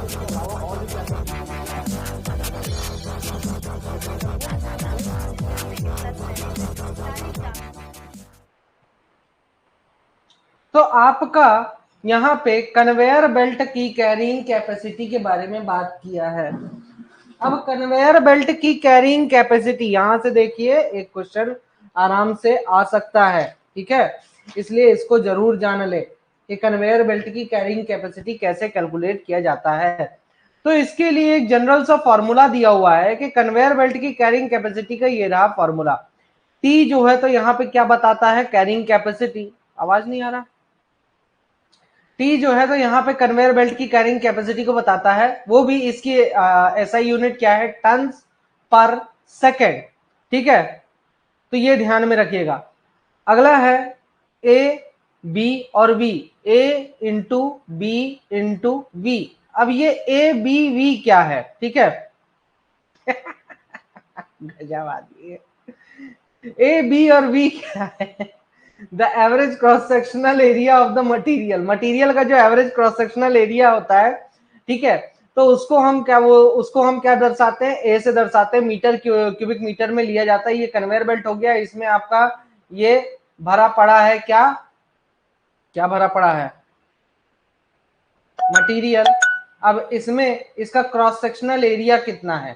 इसके अलावा और भी क्या क्या तो आपका यहाँ पे कन्वेयर बेल्ट की कैरिंग कैपेसिटी के बारे में बात किया है। अब कन्वेयर बेल्ट की कैरिंग कैपेसिटी यहां से देखिए एक क्वेश्चन आराम से आ सकता है, ठीक है, इसलिए इसको जरूर जान ले कि कन्वेयर बेल्ट की कैरिंग कैपेसिटी कैसे कैलकुलेट किया जाता है। तो इसके लिए एक जनरल सा फॉर्मूला दिया हुआ है कि कन्वेयर बेल्ट की कैरिंग कैपेसिटी का ये रहा फॉर्मूला। टी जो है तो यहाँ पे क्या बताता है, कैरिंग कैपेसिटी। आवाज नहीं आ रहा? टी जो है तो यहाँ पे कन्वेयर बेल्ट की कैरिंग कैपेसिटी को बताता है, वो भी इसकी एसआई यूनिट क्या है, टन्स पर सेकेंड, ठीक है, तो ये ध्यान में रखिएगा। अगला है ए बी और v, a into B into v. अब ये ए बी वी क्या है, ठीक है गजब आदमी है। ए बी और वी क्या है, the average cross sectional area of the material, material का जो एवरेज क्रॉस सेक्शनल एरिया होता है, ठीक है, तो उसको हम क्या दर्शाते हैं, ए से दर्शाते हैं, मीटर क्यूबिक मीटर में लिया जाता है। ये कन्वेयर बेल्ट हो गया, इसमें आपका ये भरा पड़ा है, क्या भरा पड़ा है, मटीरियल। अब इसमें इसका क्रॉस सेक्शनल एरिया कितना है,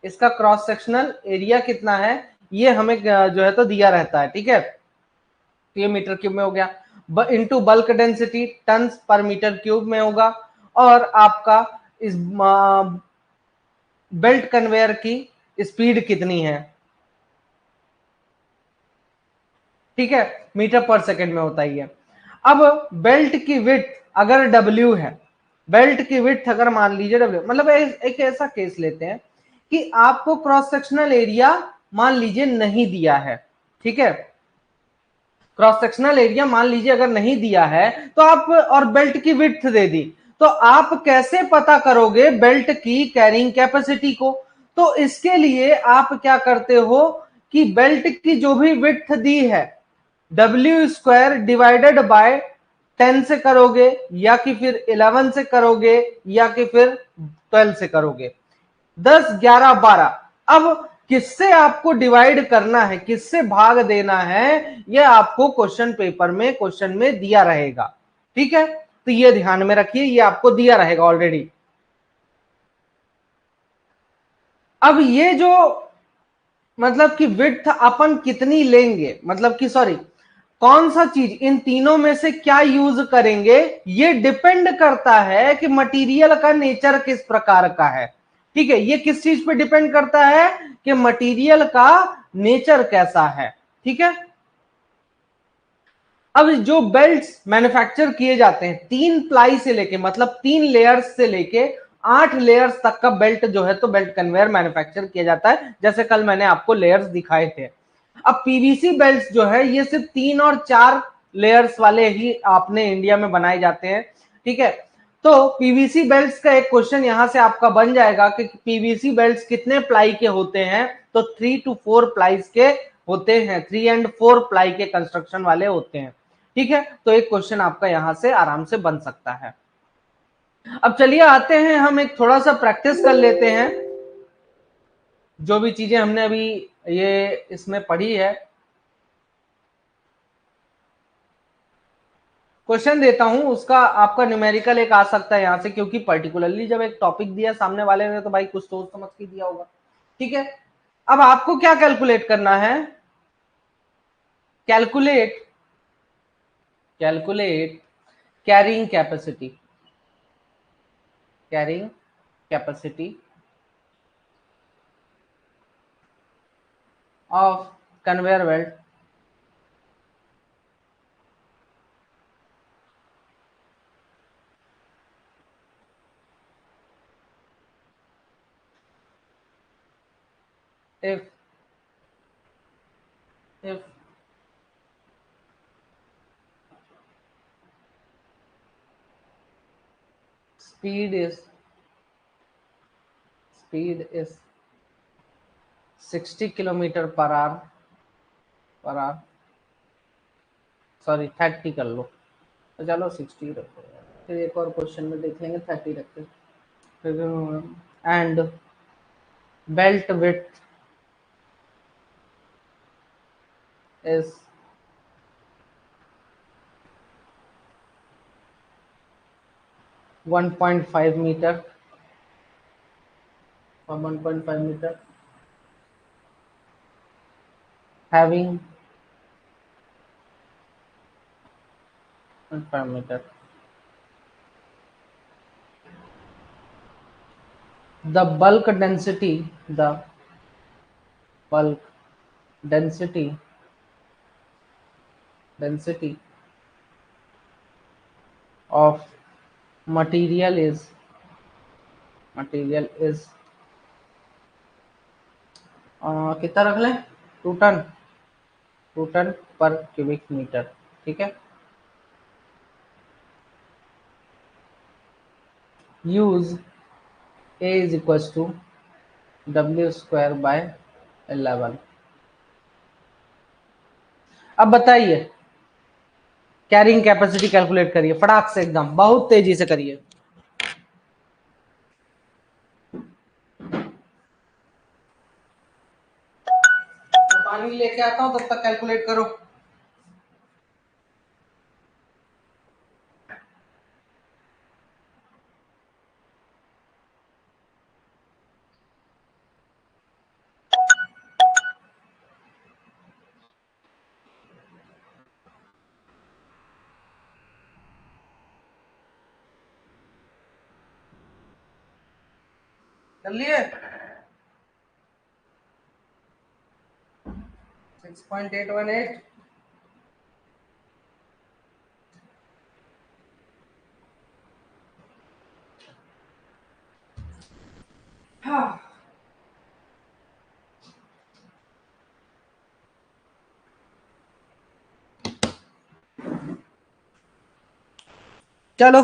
इसका क्रॉस सेक्शनल एरिया कितना है, ये हमें जो है तो दिया रहता है, ठीक है, तो ये मीटर क्यूब में हो गया, इनटू बल्क डेंसिटी टन्स पर मीटर क्यूब में होगा, और आपका इस बेल्ट कन्वेयर की स्पीड कितनी है, ठीक है, मीटर पर सेकंड में होता ही है। अब बेल्ट की विड्थ अगर W है, बेल्ट की विड्थ अगर मान लीजिए W, मतलब एक ऐसा केस लेते हैं कि आपको क्रॉस सेक्शनल एरिया मान लीजिए नहीं दिया है, ठीक है, क्रॉस सेक्शनल एरिया मान लीजिए अगर नहीं दिया है तो आप, और बेल्ट की विड्थ दे दी, तो आप कैसे पता करोगे बेल्ट की कैरिंग कैपेसिटी को? तो इसके लिए आप क्या करते हो कि बेल्ट की जो भी विड्थ दी है W स्क्वायर डिवाइडेड बाय 10 से करोगे, या कि फिर 11 से करोगे, या कि फिर 12 से करोगे, 10 11 12। अब किससे आपको डिवाइड करना है, किससे भाग देना है, यह आपको क्वेश्चन पेपर में क्वेश्चन में दिया रहेगा, ठीक है, तो ये ध्यान में रखिए, ये आपको दिया रहेगा ऑलरेडी। अब ये जो मतलब कि विड्थ अपन कितनी लेंगे, मतलब कि सॉरी, कौन सा चीज इन तीनों में से क्या यूज करेंगे, ये डिपेंड करता है कि मटेरियल का नेचर किस प्रकार का है, ठीक है, ये किस चीज पे डिपेंड करता है कि मटेरियल का नेचर कैसा है, ठीक है। अब जो बेल्ट्स मैन्युफैक्चर किए जाते हैं 3 प्लाई से लेके, मतलब 3 लेयर्स से लेके 8 लेयर्स तक का बेल्ट जो है तो बेल्ट कन्वेयर मैन्युफैक्चर किया जाता है, जैसे कल मैंने आपको लेयर्स दिखाए थे। अब पीवीसी बेल्ट्स जो है ये सिर्फ 3 और 4 लेयर्स वाले ही अपने इंडिया में बनाए जाते हैं, ठीक है। तो पीवीसी बेल्ट्स का एक क्वेश्चन यहां से आपका बन जाएगा कि पीवीसी बेल्ट्स कितने प्लाई के होते हैं, तो 3 to 4 प्लाईज के होते हैं, 3 and 4 प्लाई के कंस्ट्रक्शन वाले होते हैं, ठीक है, तो एक क्वेश्चन आपका यहां से आराम से बन सकता है। अब चलिए आते हैं, हम एक थोड़ा सा प्रैक्टिस कर लेते हैं, जो भी चीजें हमने अभी ये इसमें पढ़ी है। क्वेश्चन देता हूं, उसका आपका न्यूमेरिकल एक आ सकता है यहां से, क्योंकि पर्टिकुलरली जब एक टॉपिक दिया सामने वाले ने तो भाई कुछ सोच समझ के दिया होगा, ठीक है। अब आपको क्या कैलकुलेट करना है, calculate calculate carrying capacity, carrying capacity of conveyor belt if if speed is 60 kilometre per our, sorry 30 कर लो, तो चलो 60 रखो, फिर एक और क्वेश्चन में देख लेंगे 30 रखते। and belt width is 1.5 meter, or 1.5 meter, having 1.5 meter. The bulk density density of material is कितना रख लें, 2 टन, 2 टन पर क्यूबिक मीटर, ठीक है। Use A is equals to W square by 11। अब बताइए, कैरिंग कैपेसिटी कैलकुलेट करिए फटाक से, एकदम बहुत तेजी से करिए। पानी लेके आता हूं, तब तक कैलकुलेट करो। कर लिए 6.818। हाँ, चलो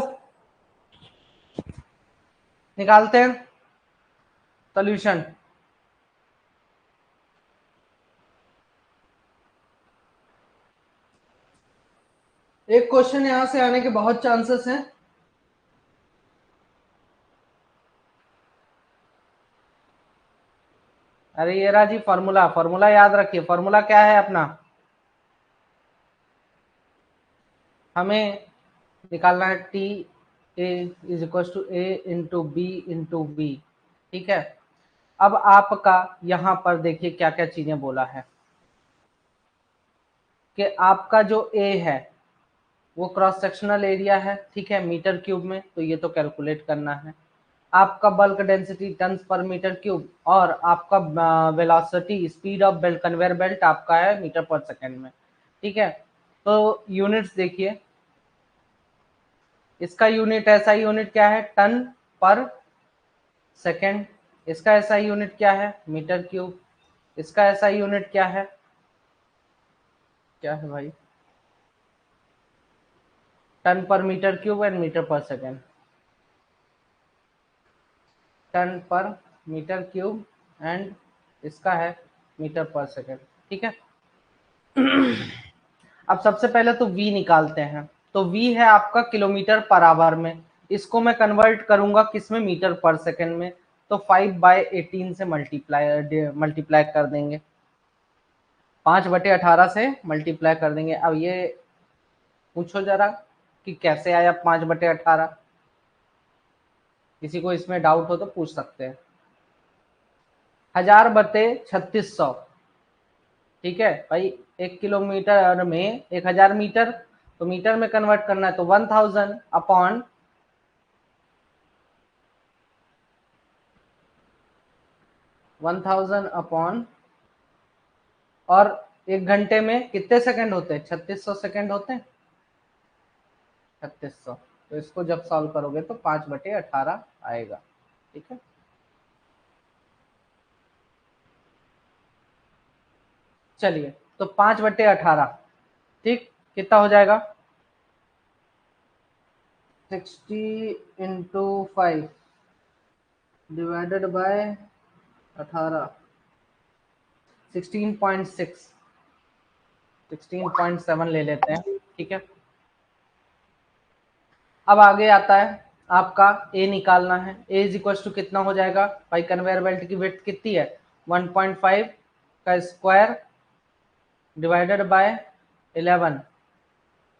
निकालते हैं सॉल्यूशन। एक क्वेश्चन यहां से आने के बहुत चांसेस हैं। अरे ये रहा जी फॉर्मूला, फॉर्मूला याद रखिए। फॉर्मूला क्या है अपना, हमें निकालना है t a is equal to A into B into v, ठीक है। अब आपका यहां पर देखिए क्या क्या चीजें बोला है कि आपका जो ए है वो क्रॉस सेक्शनल एरिया है, ठीक है, मीटर क्यूब में, तो ये तो कैलकुलेट करना है। आपका बल्क डेंसिटी टन्स पर मीटर क्यूब, और आपका velocity speed of belt conveyor belt आपका है मीटर पर सेकंड में, ठीक है। तो यूनिट्स देखिए, इसका यूनिट एसआई यूनिट क्या है, टन पर सेकंड। इसका एसआई यूनिट क्या है, मीटर क्यूब। इसका एसआई यूनिट क्या है, क्या है भाई, ton per metre cube and metre पर second. Ton per metre cube and इसका है मीटर पर सेकंड, ठीक है। अब सबसे पहले तो v निकालते हैं। तो v है आपका किलोमीटर पर आवर में, इसको मैं कन्वर्ट करूंगा किसमें, मीटर पर सेकंड में। तो 5/18 से मल्टीप्लाई कर देंगे, 5/18 से मल्टीप्लाई कर देंगे। अब ये पूछो जरा कि कैसे आया 5/18, किसी को इसमें डाउट हो तो पूछ सकते हैं। 1000/3600, ठीक है भाई। 1 किलोमीटर में 1000 मीटर, तो मीटर में कन्वर्ट करना है तो 1000 अपॉन, और 1 घंटे में कितने सेकंड होते हैं, 3600 सेकंड होते हैं, 3600। तो इसको जब सॉल्व करोगे तो 5/18 आएगा, ठीक है। चलिए, तो 5/18, ठीक, कितना हो जाएगा, 60 × 5 डिवाइडेड बाय 18, 16.6, 16.7 ले लेते हैं, ठीक है। अब आगे आता है आपका ए निकालना है। ए इज इक्वल टू कितना हो जाएगा भाई, कन्वेयर बेल्ट की विड्थ कितनी है 1.5 का स्क्वायर डिवाइडेड बाय 11,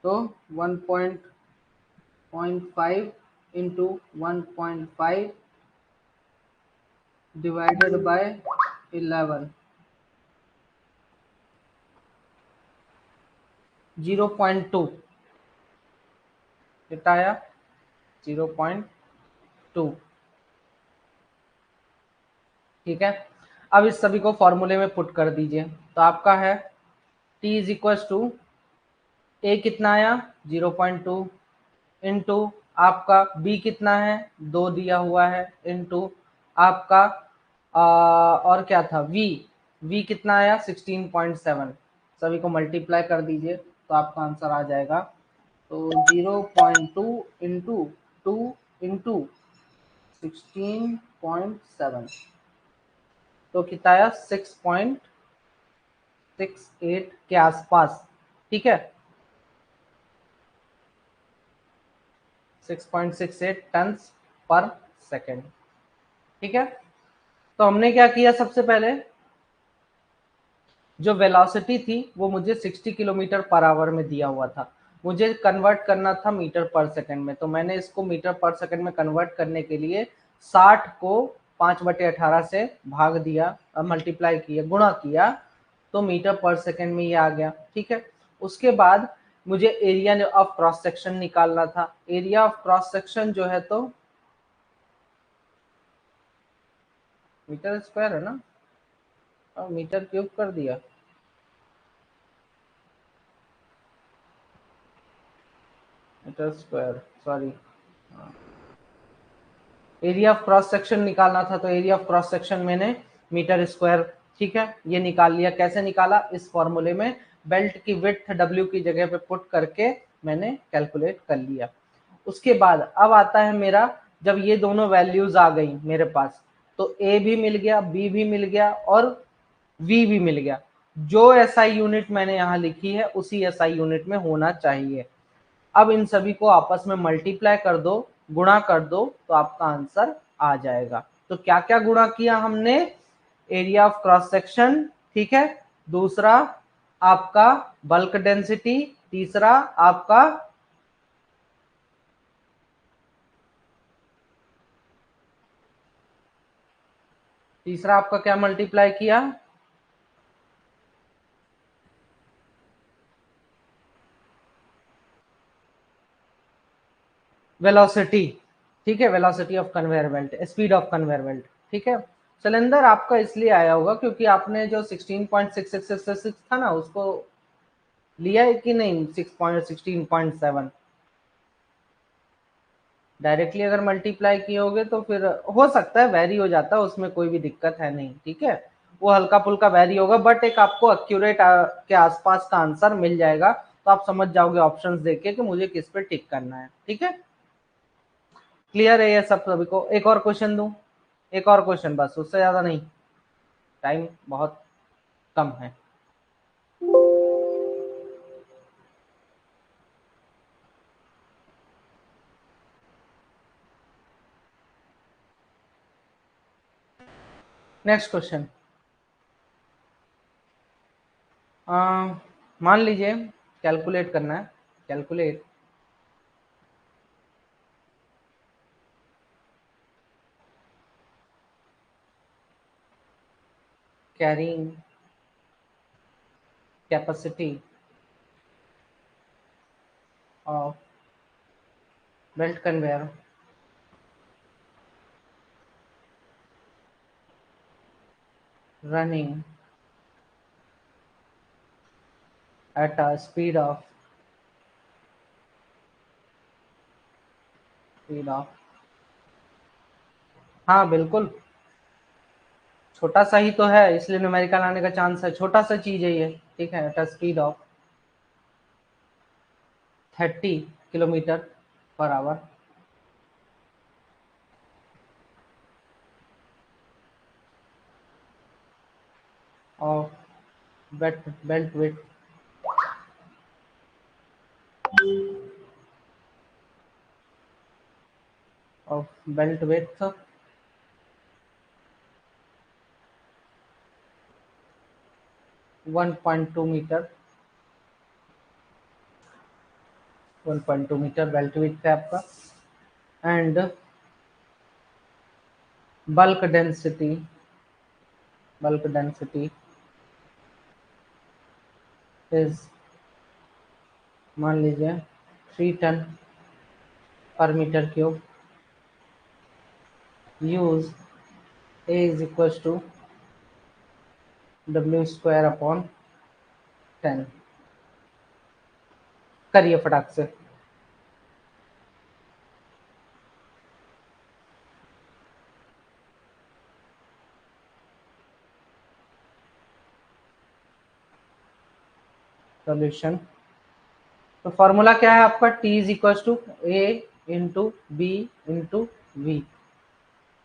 तो 1.5 इंटू 1.5 डिवाइडेड बाय 11, 0.2 कितना आया 0.2। ठीक है, अब इस सभी को फॉर्मूले में पुट कर दीजिए, तो आपका है t इज इक्वल टू ए कितना आया 0.2 इंटू आपका b कितना है 2 दिया हुआ है इंटू आपका और क्या था v कितना आया 16.7, सभी को मल्टीप्लाई कर दीजिए तो आपका आंसर आ जाएगा। तो 0.2 इंटू 2 इंटू 16.7, तो कितना आया 6.68 के आसपास। ठीक है, 6.68 टन पर सेकेंड। ठीक है, तो हमने क्या किया, सबसे पहले जो वेलोसिटी थी वो मुझे 60 किलोमीटर पर आवर में दिया हुआ था, मुझे कन्वर्ट करना था मीटर पर सेकंड में, तो मैंने इसको मीटर पर सेकंड में कन्वर्ट करने के लिए 60 को 5/18 से भाग दिया, मल्टीप्लाई किया, गुणा किया, तो मीटर पर सेकंड में ये आ गया। ठीक है, उसके बाद मुझे एरिया ऑफ क्रॉस सेक्शन निकालना था। एरिया ऑफ क्रॉस सेक्शन जो है तो मीटर स्क्वायर है ना, और मीटर क्यूब कर दिया, metre square sorry, area of cross section निकालना था, तो एरिया ऑफ क्रॉस सेक्शन मैंने मीटर स्क्वायर, ठीक है, ये निकाल लिया। कैसे निकाला, इस फॉर्मूले में बेल्ट की विड्थ W की जगह पे पुट करके मैंने कैलकुलेट कर लिया। उसके बाद अब आता है मेरा, जब ये दोनों वैल्यूज आ गई मेरे पास, तो A भी मिल गया, B भी मिल गया और V भी मिल गया। जो SI यूनिट मैंने यहाँ लिखी है उसी SI यूनिट में होना चाहिए। अब इन सभी को आपस में मल्टीप्लाई कर दो, गुणा कर दो, तो आपका आंसर आ जाएगा। तो क्या क्या गुणा किया हमने, एरिया ऑफ क्रॉस सेक्शन, ठीक है, दूसरा आपका बल्क डेंसिटी, तीसरा आपका क्या मल्टीप्लाई किया, वेलोसिटी। ठीक है, velocity of conveyor belt, speed of conveyor belt. ठीक है, सिलेंडर आपका इसलिए आया होगा क्योंकि आपने जो 16.6666 था ना, उसको लिया है कि नहीं 16.7, डायरेक्टली अगर मल्टीप्लाई किए होगे तो फिर हो सकता है वेरी हो जाता है, उसमें कोई भी दिक्कत है नहीं। ठीक है, वो हल्का फुल्का वेरी होगा, बट एक आपको एक्यूरेट के आसपास का आंसर मिल जाएगा, तो आप समझ जाओगे ऑप्शंस देख के कि मुझे किस पे टिक करना है। ठीक है, क्लियर है ये सब सभी को। एक और क्वेश्चन दूं, एक और क्वेश्चन बस, उससे ज्यादा नहीं, टाइम बहुत कम है। नेक्स्ट क्वेश्चन, मान लीजिए कैलकुलेट करना है, calculate carrying capacity of belt conveyor running at a speed of, हाँ बिल्कुल, छोटा सा ही तो है, इसलिए न्यूमेरिकल आने का चांस है, छोटा सा चीज है ये। ठीक है, at a speed of 30 kilometre per hour of belt with of belt width 1.2 metre, 1.2 metre belt width है आपका। And bulk density, bulk density is, मान लीजिए 3 ton per metre cube. Use a is equal to W square upon 10। करिए फटाक से। Solution, तो formula क्या है आपका, T is equal to A into B into V.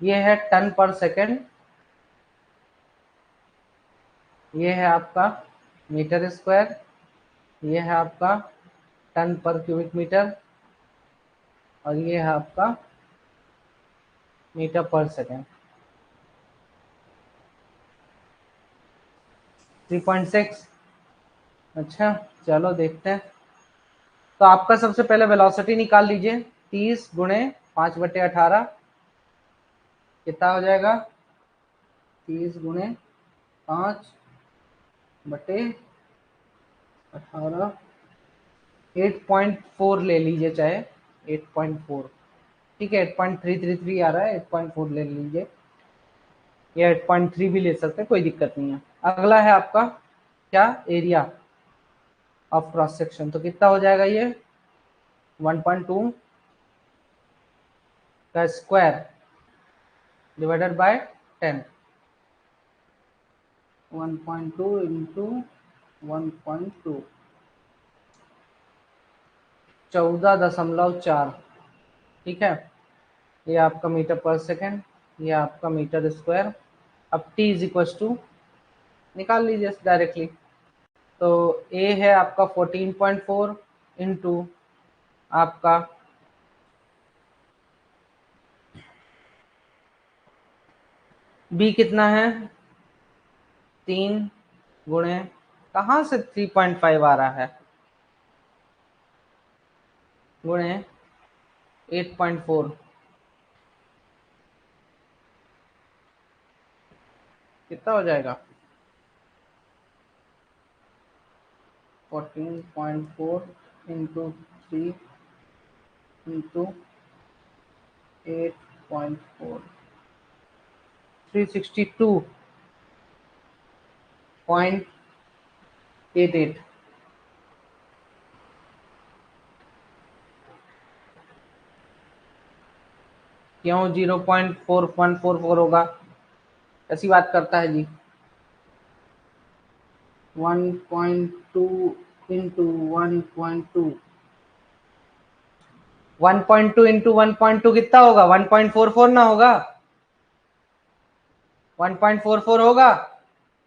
ये है टन पर सेकेंड, ये है आपका मीटर स्क्वायर, ये है आपका टन पर क्यूबिक मीटर, और ये है आपका मीटर पर सेकेंड। 3.6। अच्छा चलो देखते हैं। तो आपका सबसे पहले वेलोसिटी निकाल लीजिए, 30 गुणे 5/18 कितना हो जाएगा, 30 गुणे 5/18, 8.4 ले लीजिए, चाहे 8.4, ठीक है 8.333 आ रहा है, 8.4 ले लीजिए, या 8.3 भी ले सकते हैं, कोई दिक्कत नहीं है। अगला है आपका क्या, एरिया ऑफ क्रॉस सेक्शन, तो कितना हो जाएगा ये 1.2 का स्क्वायर डिवाइडेड बाय 10, 1.2 इंटू 1.2, 14.4, ठीक है। ये आपका मीटर पर सेकेंड, ये आपका मीटर स्क्वायर। अब T इज इक्वल टू निकाल लीजिए डायरेक्टली। तो A है आपका 14.4 इंटू आपका B कितना है, 3 गुणे, कहाँ से 3.5 आ रहा है, गुणे 8.4, कितना हो जाएगा 14.4 इंटू 3 इंटू 8.4, 362.88। क्यों 0.4144 होगा, ऐसी बात करता है जी। 1.2 इंटू 1.2, 1.2 इंटू 1.2 कितना होगा, 1.44 ना होगा, 1.44 होगा,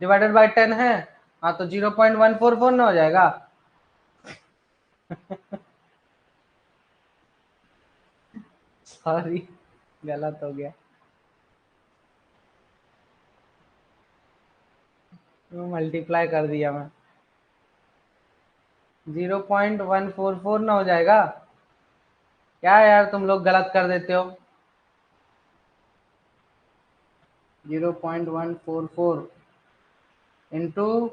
डिवाइडेड बाय 10 है, हाँ तो 0.144 ना हो जाएगा। सॉरी गलत हो गया, मल्टीप्लाई कर दिया मैं, 0.144 ना हो जाएगा, क्या यार तुम लोग गलत कर देते हो। 0.144 इंटू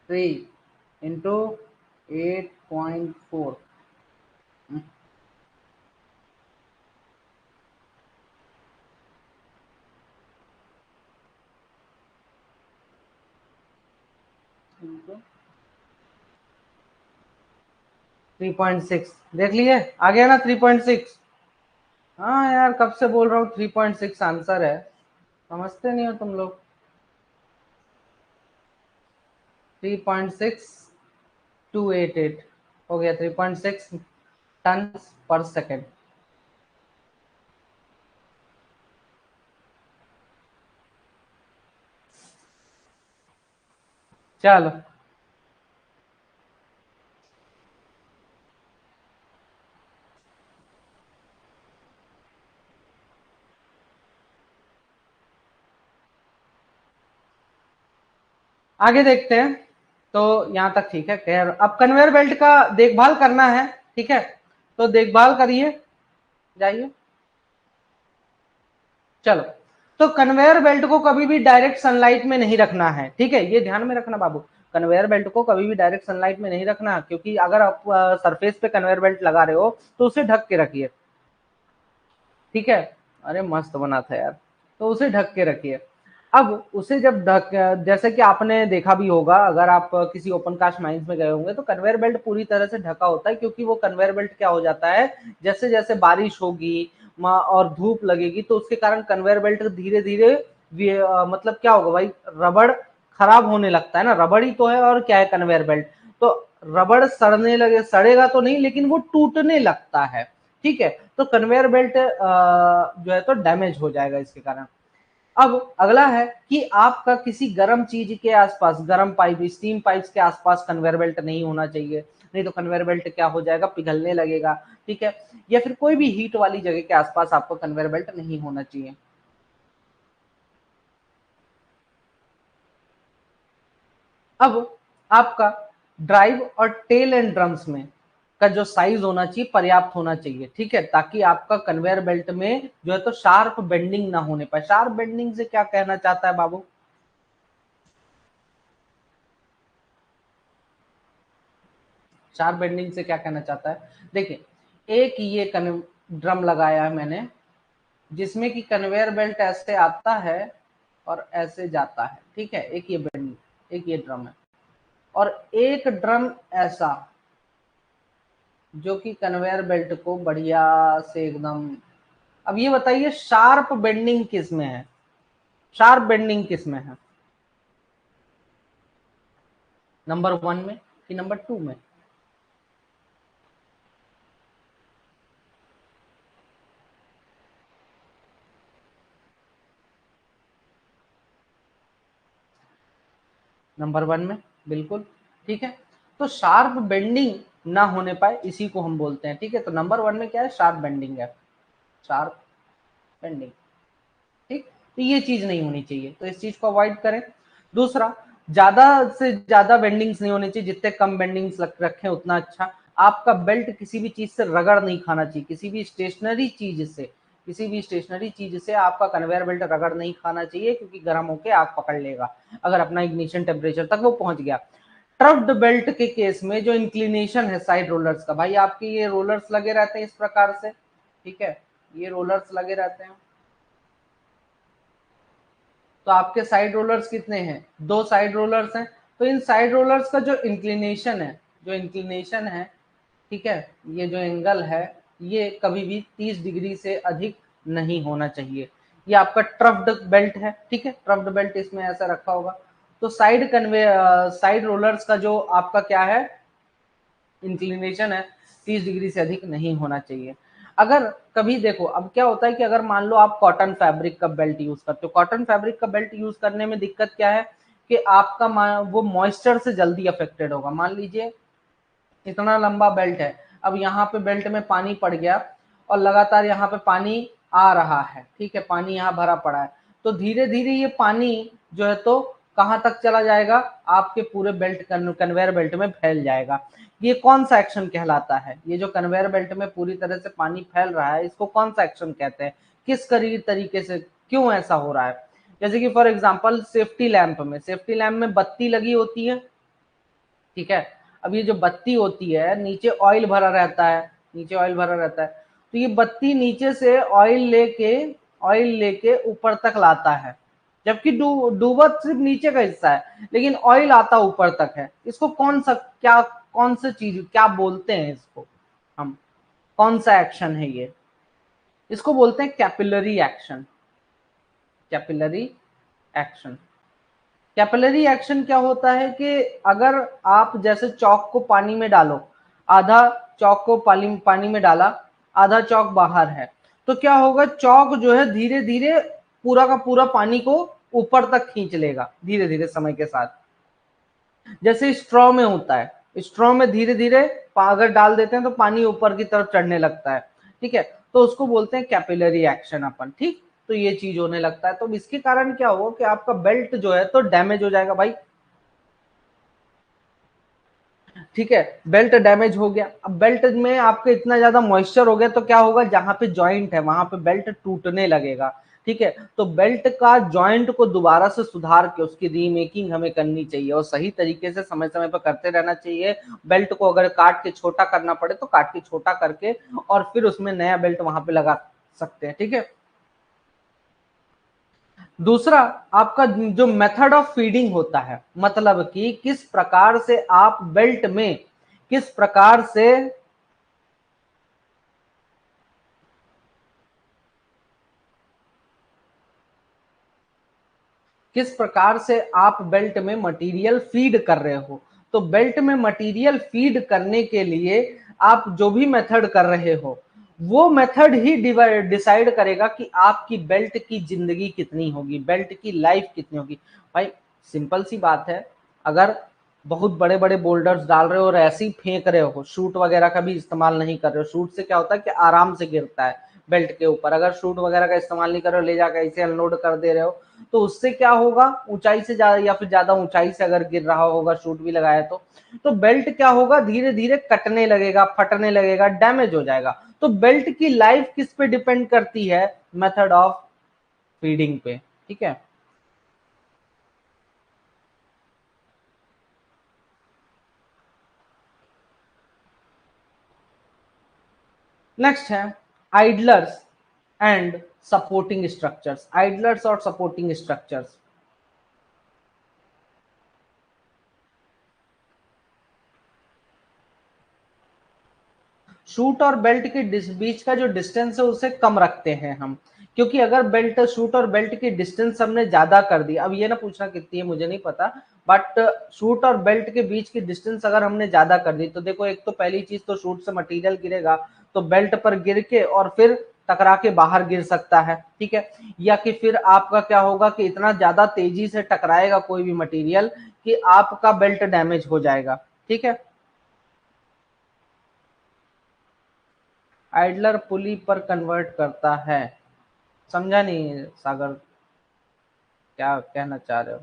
3 इंटू 8.4, 3.6 देख लिए, आ गया ना 3.6। हाँ यार कब से बोल रहा हूँ 3.6 आंसर है, समझते नहीं हो तुम लोग। 3.6288 हो गया, 3.6 टन पर सेकेंड। चलो आगे देखते हैं। तो यहां तक ठीक है, खैर अब कन्वेयर बेल्ट का देखभाल करना है, ठीक है, तो देखभाल करिए, जाइए। चलो, तो कन्वेयर बेल्ट को कभी भी डायरेक्ट सनलाइट में नहीं रखना है, ठीक है, ये ध्यान में रखना बाबू। कन्वेयर बेल्ट को कभी भी डायरेक्ट सनलाइट में नहीं रखना, क्योंकि अगर आप सरफेस पे कन्वेयर बेल्ट लगा रहे हो तो उसे ढक के रखिए, ठीक है। अरे मस्त बना था यार। तो उसे ढक के रखिए। अब उसे जब ढक, जैसे कि आपने देखा भी होगा, अगर आप किसी ओपन कास्ट माइंस में गए होंगे तो कन्वेयर बेल्ट पूरी तरह से ढका होता है, क्योंकि वो कन्वेयर बेल्ट क्या हो जाता है, जैसे जैसे बारिश होगी और धूप लगेगी तो उसके कारण कन्वेयर बेल्ट धीरे धीरे मतलब क्या होगा भाई, रबड़ खराब होने लगता है ना, रबड़ ही तो है और क्या है कन्वेयर बेल्ट। तो रबड़ सड़ने लगे, सड़ेगा तो नहीं लेकिन वो टूटने लगता है, ठीक है। तो कन्वेयर बेल्ट जो है तो डैमेज हो जाएगा इसके कारण। अब अगला है कि आपका किसी गर्म चीज के आसपास, गर्म पाइप, स्टीम पाइप्स के आसपास कन्वेयर बेल्ट नहीं होना चाहिए, नहीं तो कन्वेयर बेल्ट क्या हो जाएगा, पिघलने लगेगा, ठीक है। या फिर कोई भी हीट वाली जगह के आसपास आपको कन्वेयर बेल्ट नहीं होना चाहिए। अब आपका ड्राइव और टेल एंड ड्रम्स में का जो साइज होना चाहिए पर्याप्त होना चाहिए, ठीक है, ताकि आपका कन्वेयर बेल्ट में जो है तो शार्प बेंडिंग ना होने पाए। शार्प बेंडिंग से क्या कहना चाहता है बाबू? शार्प बेंडिंग से क्या कहना चाहता है, देखिए, एक ये ड्रम लगाया है मैंने, जिसमें कि कन्वेयर बेल्ट ऐसे आता है और ऐसे जाता है, ठीक है, एक ये बेंड, एक ये ड्रम है, और एक ड्रम ऐसा जो कि कन्वेयर बेल्ट को बढ़िया से एकदम। अब ये बताइए शार्प बेंडिंग किस में है, शार्प बेंडिंग किस में है, नंबर 1 में कि नंबर 2 में? नंबर 1 में, बिल्कुल, ठीक है। तो शार्प बेंडिंग ना होने पाए इसी को हम बोलते हैं, ठीक है। तो नंबर 1 में क्या है, शार्प बेंडिंग है, शार्प बेंडिंग, ठीक। तो ये चीज नहीं होनी चाहिए, तो इस चीज को अवॉइड करें। दूसरा, ज्यादा से ज्यादा बेंडिंग्स नहीं होनी चाहिए, जितने कम बेंडिंग्स रखें उतना अच्छा। आपका बेल्ट किसी भी चीज से रगड़ नहीं खाना चाहिए, किसी भी स्टेशनरी चीज से, किसी भी स्टेशनरी चीज से आपका कन्वेयर बेल्ट रगड़ नहीं खाना चाहिए, क्योंकि गर्म होकर आग पकड़ लेगा अगर अपना इग्निशन टेम्परेचर तक वो पहुंच गया। ट्रफ्ड बेल्ट के केस में जो इंक्लिनेशन है साइड रोलर्स का, भाई आपके ये रोलर्स लगे रहते हैं इस प्रकार से, ठीक है, ये रोलर्स लगे रहते हैं। तो आपके साइड रोलर्स कितने हैं, 2 साइड रोलर्स हैं। तो इन साइड रोलर्स का जो इंक्लिनेशन है, जो इंक्लिनेशन है, ठीक है, ये जो एंगल है, ये कभी भी 30 डिग्री से अधिक नहीं होना चाहिए। ये आपका ट्रफ्ड बेल्ट है, ठीक है, ट्रफ्ड बेल्ट इसमें ऐसा रखा होगा। तो साइड रोलर्स का जो आपका क्या है, इंक्लिनेशन है, 30 डिग्री से अधिक नहीं होना चाहिए। अगर कभी देखो, अब क्या होता है कि अगर मान लो आप कॉटन फैब्रिक का बेल्ट यूज करते हो, कॉटन फैब्रिक का बेल्ट यूज करने में दिक्कत क्या है कि आपका वो मॉइस्चर से जल्दी अफेक्टेड होगा। मान लीजिए इतना लंबा बेल्ट है, अब यहाँ पे बेल्ट में पानी पड़ गया और लगातार यहाँ पे पानी आ रहा है, ठीक है, पानी यहाँ भरा पड़ा है, तो धीरे धीरे ये पानी जो है तो कहाँ तक चला जाएगा, आपके पूरे बेल्ट कन्वेयर बेल्ट में फैल जाएगा। ये कौन सा एक्शन कहलाता है, ये जो कन्वेयर बेल्ट में पूरी तरह से पानी फैल रहा है, इसको कौन सा एक्शन कहते हैं, किस तरीके से, क्यों ऐसा हो रहा है? जैसे कि फॉर एग्जांपल सेफ्टी लैंप में बत्ती लगी होती है, ठीक है। अब ये जो बत्ती होती है, नीचे ऑयल भरा रहता है, नीचे ऑयल भरा रहता है, तो ये बत्ती नीचे से ऑयल लेके ऊपर तक लाता है, जबकि डूबा सिर्फ नीचे का हिस्सा है लेकिन ऑयल आता ऊपर तक है। इसको कौन सा, क्या, कौन सा चीज, क्या बोलते हैं इसको हम, कौन सा एक्शन है ये? इसको बोलते हैं capillary action, capillary action. Capillary action क्या होता है कि अगर आप जैसे चौक को पानी में डालो, आधा चौक को पानी में डाला, आधा चौक बाहर है, तो क्या होगा, चौक जो है धीरे धीरे पूरा का पूरा पानी को ऊपर तक खींच लेगा धीरे धीरे समय के साथ। जैसे स्ट्रॉ में होता है, स्ट्रॉ में धीरे धीरे अगर डाल देते हैं तो पानी ऊपर की तरफ चढ़ने लगता है, ठीक है, तो उसको बोलते हैं कैपिलरी एक्शन अपन, ठीक। तो ये चीज होने लगता है, तो इसके कारण क्या होगा कि आपका बेल्ट जो है तो डैमेज हो जाएगा भाई, ठीक है, बेल्ट डैमेज हो गया। अब बेल्ट में आपके इतना ज्यादा मॉइस्चर हो गया तो क्या होगा, जहां पे जॉइंट है वहां पे बेल्ट टूटने लगेगा। ठीक है, तो बेल्ट का जॉइंट को दोबारा से सुधार के उसकी रीमेकिंग हमें करनी चाहिए और सही तरीके से समय समय पर करते रहना चाहिए। बेल्ट को अगर काट के छोटा करना पड़े तो काट के छोटा करके और फिर उसमें नया बेल्ट वहां पे लगा सकते हैं। ठीक है, दूसरा आपका जो मेथड ऑफ फीडिंग होता है, मतलब कि किस प्रकार से आप बेल्ट में किस प्रकार से किस प्रकार से आप बेल्ट में मटेरियल फीड कर रहे हो। तो बेल्ट में मटेरियल फीड करने के लिए आप जो भी मेथड कर रहे हो वो मेथड ही डिसाइड करेगा कि आपकी बेल्ट की जिंदगी कितनी होगी, बेल्ट की लाइफ कितनी होगी। भाई सिंपल सी बात है, अगर बहुत बड़े बड़े बोल्डर्स डाल रहे हो और ऐसे ही फेंक रहे हो, शूट वगैरह का भी इस्तेमाल नहीं कर रहे हो, शूट से क्या होता है कि आराम से गिरता है बेल्ट के ऊपर, अगर शूट वगैरह का इस्तेमाल नहीं कर रहे हो, ले जाकर ऐसे अनलोड कर दे रहे हो, तो उससे क्या होगा, ऊंचाई से ज्यादा या फिर ज्यादा ऊंचाई से अगर गिर रहा होगा, शूट भी लगाया तो बेल्ट क्या होगा, धीरे धीरे कटने लगेगा, फटने लगेगा, डैमेज हो जाएगा। तो बेल्ट की लाइफ किस पे डिपेंड करती है, मेथड ऑफ फीडिंग पे। ठीक है, नेक्स्ट है idlers and supporting structures. Idlers और सपोर्टिंग स्ट्रक्चर्स, शूट और बेल्ट के बीच का जो डिस्टेंस है उसे कम रखते हैं हम, क्योंकि अगर बेल्ट शूट और बेल्ट की डिस्टेंस हमने ज्यादा कर दी, अब ये ना पूछना कितनी है मुझे नहीं पता, बट शूट और बेल्ट के बीच की डिस्टेंस अगर हमने ज्यादा कर दी तो देखो, एक तो पहली चीज तो शूट से मटेरियल गिरेगा तो बेल्ट पर गिर के और फिर टकरा के बाहर गिर सकता है। ठीक है, या कि फिर आपका क्या होगा कि इतना ज्यादा तेजी से टकराएगा कोई भी मटेरियल कि आपका बेल्ट डैमेज हो जाएगा। ठीक है, आइडलर पुली पर कन्वर्ट करता है, समझा नहीं सागर, क्या कहना चाह रहे हो।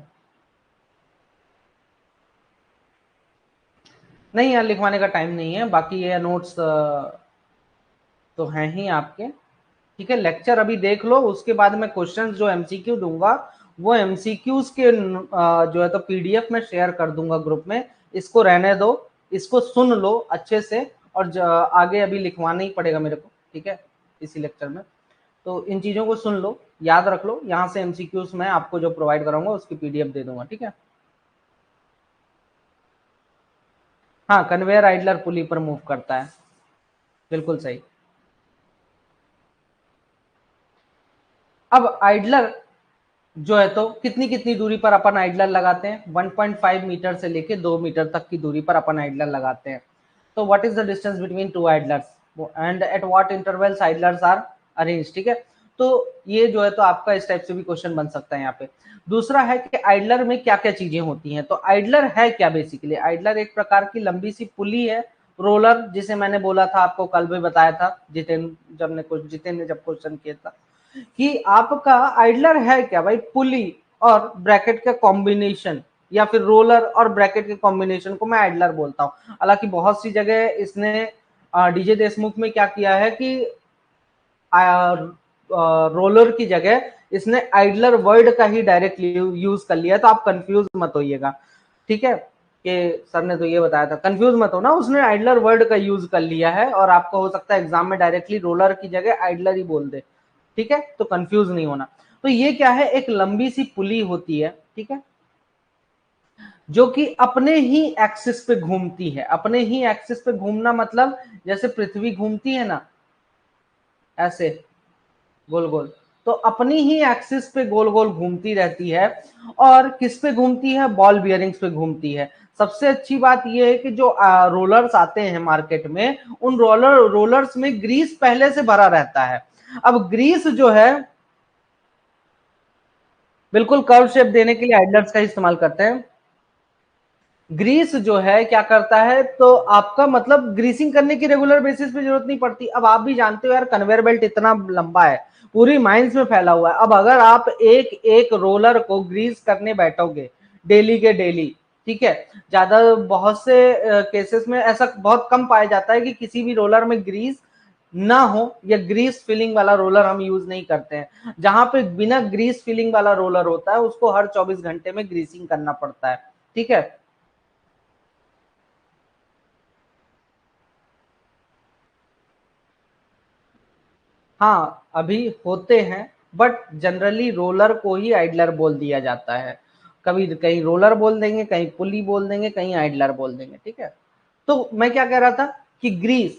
नहीं यार, लिखवाने का टाइम नहीं है, बाकी ये नोट्स तो हैं ही आपके। ठीक है, लेक्चर अभी देख लो, उसके बाद मैं क्वेश्चंस जो एमसीक्यू दूंगा वो एमसीक्यूज के जो है तो पीडीएफ में शेयर कर दूंगा ग्रुप में, इसको रहने दो, इसको सुन लो अच्छे से, और आगे अभी लिखवाना ही पड़ेगा मेरे को। ठीक है, इसी लेक्चर में, तो इन चीजों को सुन लो, याद रख लो, यहाँ से एमसीक्यूज मैं आपको जो प्रोवाइड कराऊंगा उसकी पीडीएफ दे दूंगा। ठीक है, हाँ, कन्वेयर आइडलर पुली पर मूव करता है, बिल्कुल सही। अब आइडलर जो है तो कितनी कितनी दूरी पर अपन आइडलर लगाते हैं, 1.5 मीटर से लेके 2 मीटर तक की दूरी पर अपन आइडलर लगाते हैं। तो what is the distance between two idlers and at what intervals idlers are arrange. ठीक है, तो ये जो है तो आपका इस टाइप से भी क्वेश्चन बन सकता है यहाँ पे। दूसरा है कि आइडलर में क्या क्या चीजें होती हैं। तो आइडलर है क्या, बेसिकली आइडलर एक प्रकार की लंबी सी पुली है, रोलर, जिसे मैंने बोला था आपको कल भी बताया था, जितेन ने जब क्वेश्चन किया था कि आपका आइडलर है क्या भाई, पुली और ब्रैकेट का कॉम्बिनेशन, या फिर रोलर और ब्रैकेट के कॉम्बिनेशन को मैं आइडलर बोलता हूँ। हालांकि बहुत सी जगह इसने डीजे देशमुख में क्या किया है कि रोलर की जगह इसने आइडलर वर्ड का ही डायरेक्ट यूज कर लिया, तो आप कंफ्यूज मत होइएगा। ठीक है, कि सर ने तो ये बताया था, कंफ्यूज मत हो ना, उसने आइडलर वर्ड का यूज कर लिया है और आपको हो सकता है एग्जाम में डायरेक्टली रोलर की जगह आइडलर ही बोल दे। ठीक है, तो कंफ्यूज नहीं होना। तो ये क्या है, एक लंबी सी पुली होती है, ठीक है, जो कि अपने ही एक्सिस पे घूमती है। अपने ही एक्सिस पे घूमना मतलब जैसे पृथ्वी घूमती है ना ऐसे गोल गोल, तो अपनी ही एक्सिस पे गोल गोल घूमती रहती है। और किस पे घूमती है, बॉल बियरिंग्स पे घूमती है। सबसे अच्छी बात यह है कि जो रोलर्स आते हैं मार्केट में, उन रोलर्स में ग्रीस पहले से भरा रहता है। अब ग्रीस जो है बिल्कुल कर्व शेप देने के लिए आइडलर्स का इस्तेमाल करते हैं। ग्रीस जो है क्या करता है, तो आपका मतलब ग्रीसिंग करने की रेगुलर बेसिस पे जरूरत नहीं पड़ती। अब आप भी जानते हो यार, कन्वेयर बेल्ट इतना लंबा है, पूरी माइंस में फैला हुआ है। अब अगर आप एक एक रोलर को ग्रीस करने बैठोगे डेली के डेली, ठीक है। ज्यादा बहुत से केसेस में ऐसा बहुत कम पाया जाता है कि किसी भी रोलर में ग्रीस ना हो, या ग्रीस फिलिंग वाला रोलर हम यूज नहीं करते हैं। जहां पे बिना ग्रीस फिलिंग वाला रोलर होता है उसको हर 24 घंटे में ग्रीसिंग करना पड़ता है। ठीक है। हाँ अभी होते हैं, बट जनरली रोलर को ही आइडलर बोल दिया जाता है। कभी कहीं रोलर बोल देंगे, कहीं पुली बोल देंगे, कहीं आइडलर बोल देंगे। ठीक है। तो मैं क्या कह रहा था कि ग्रीस,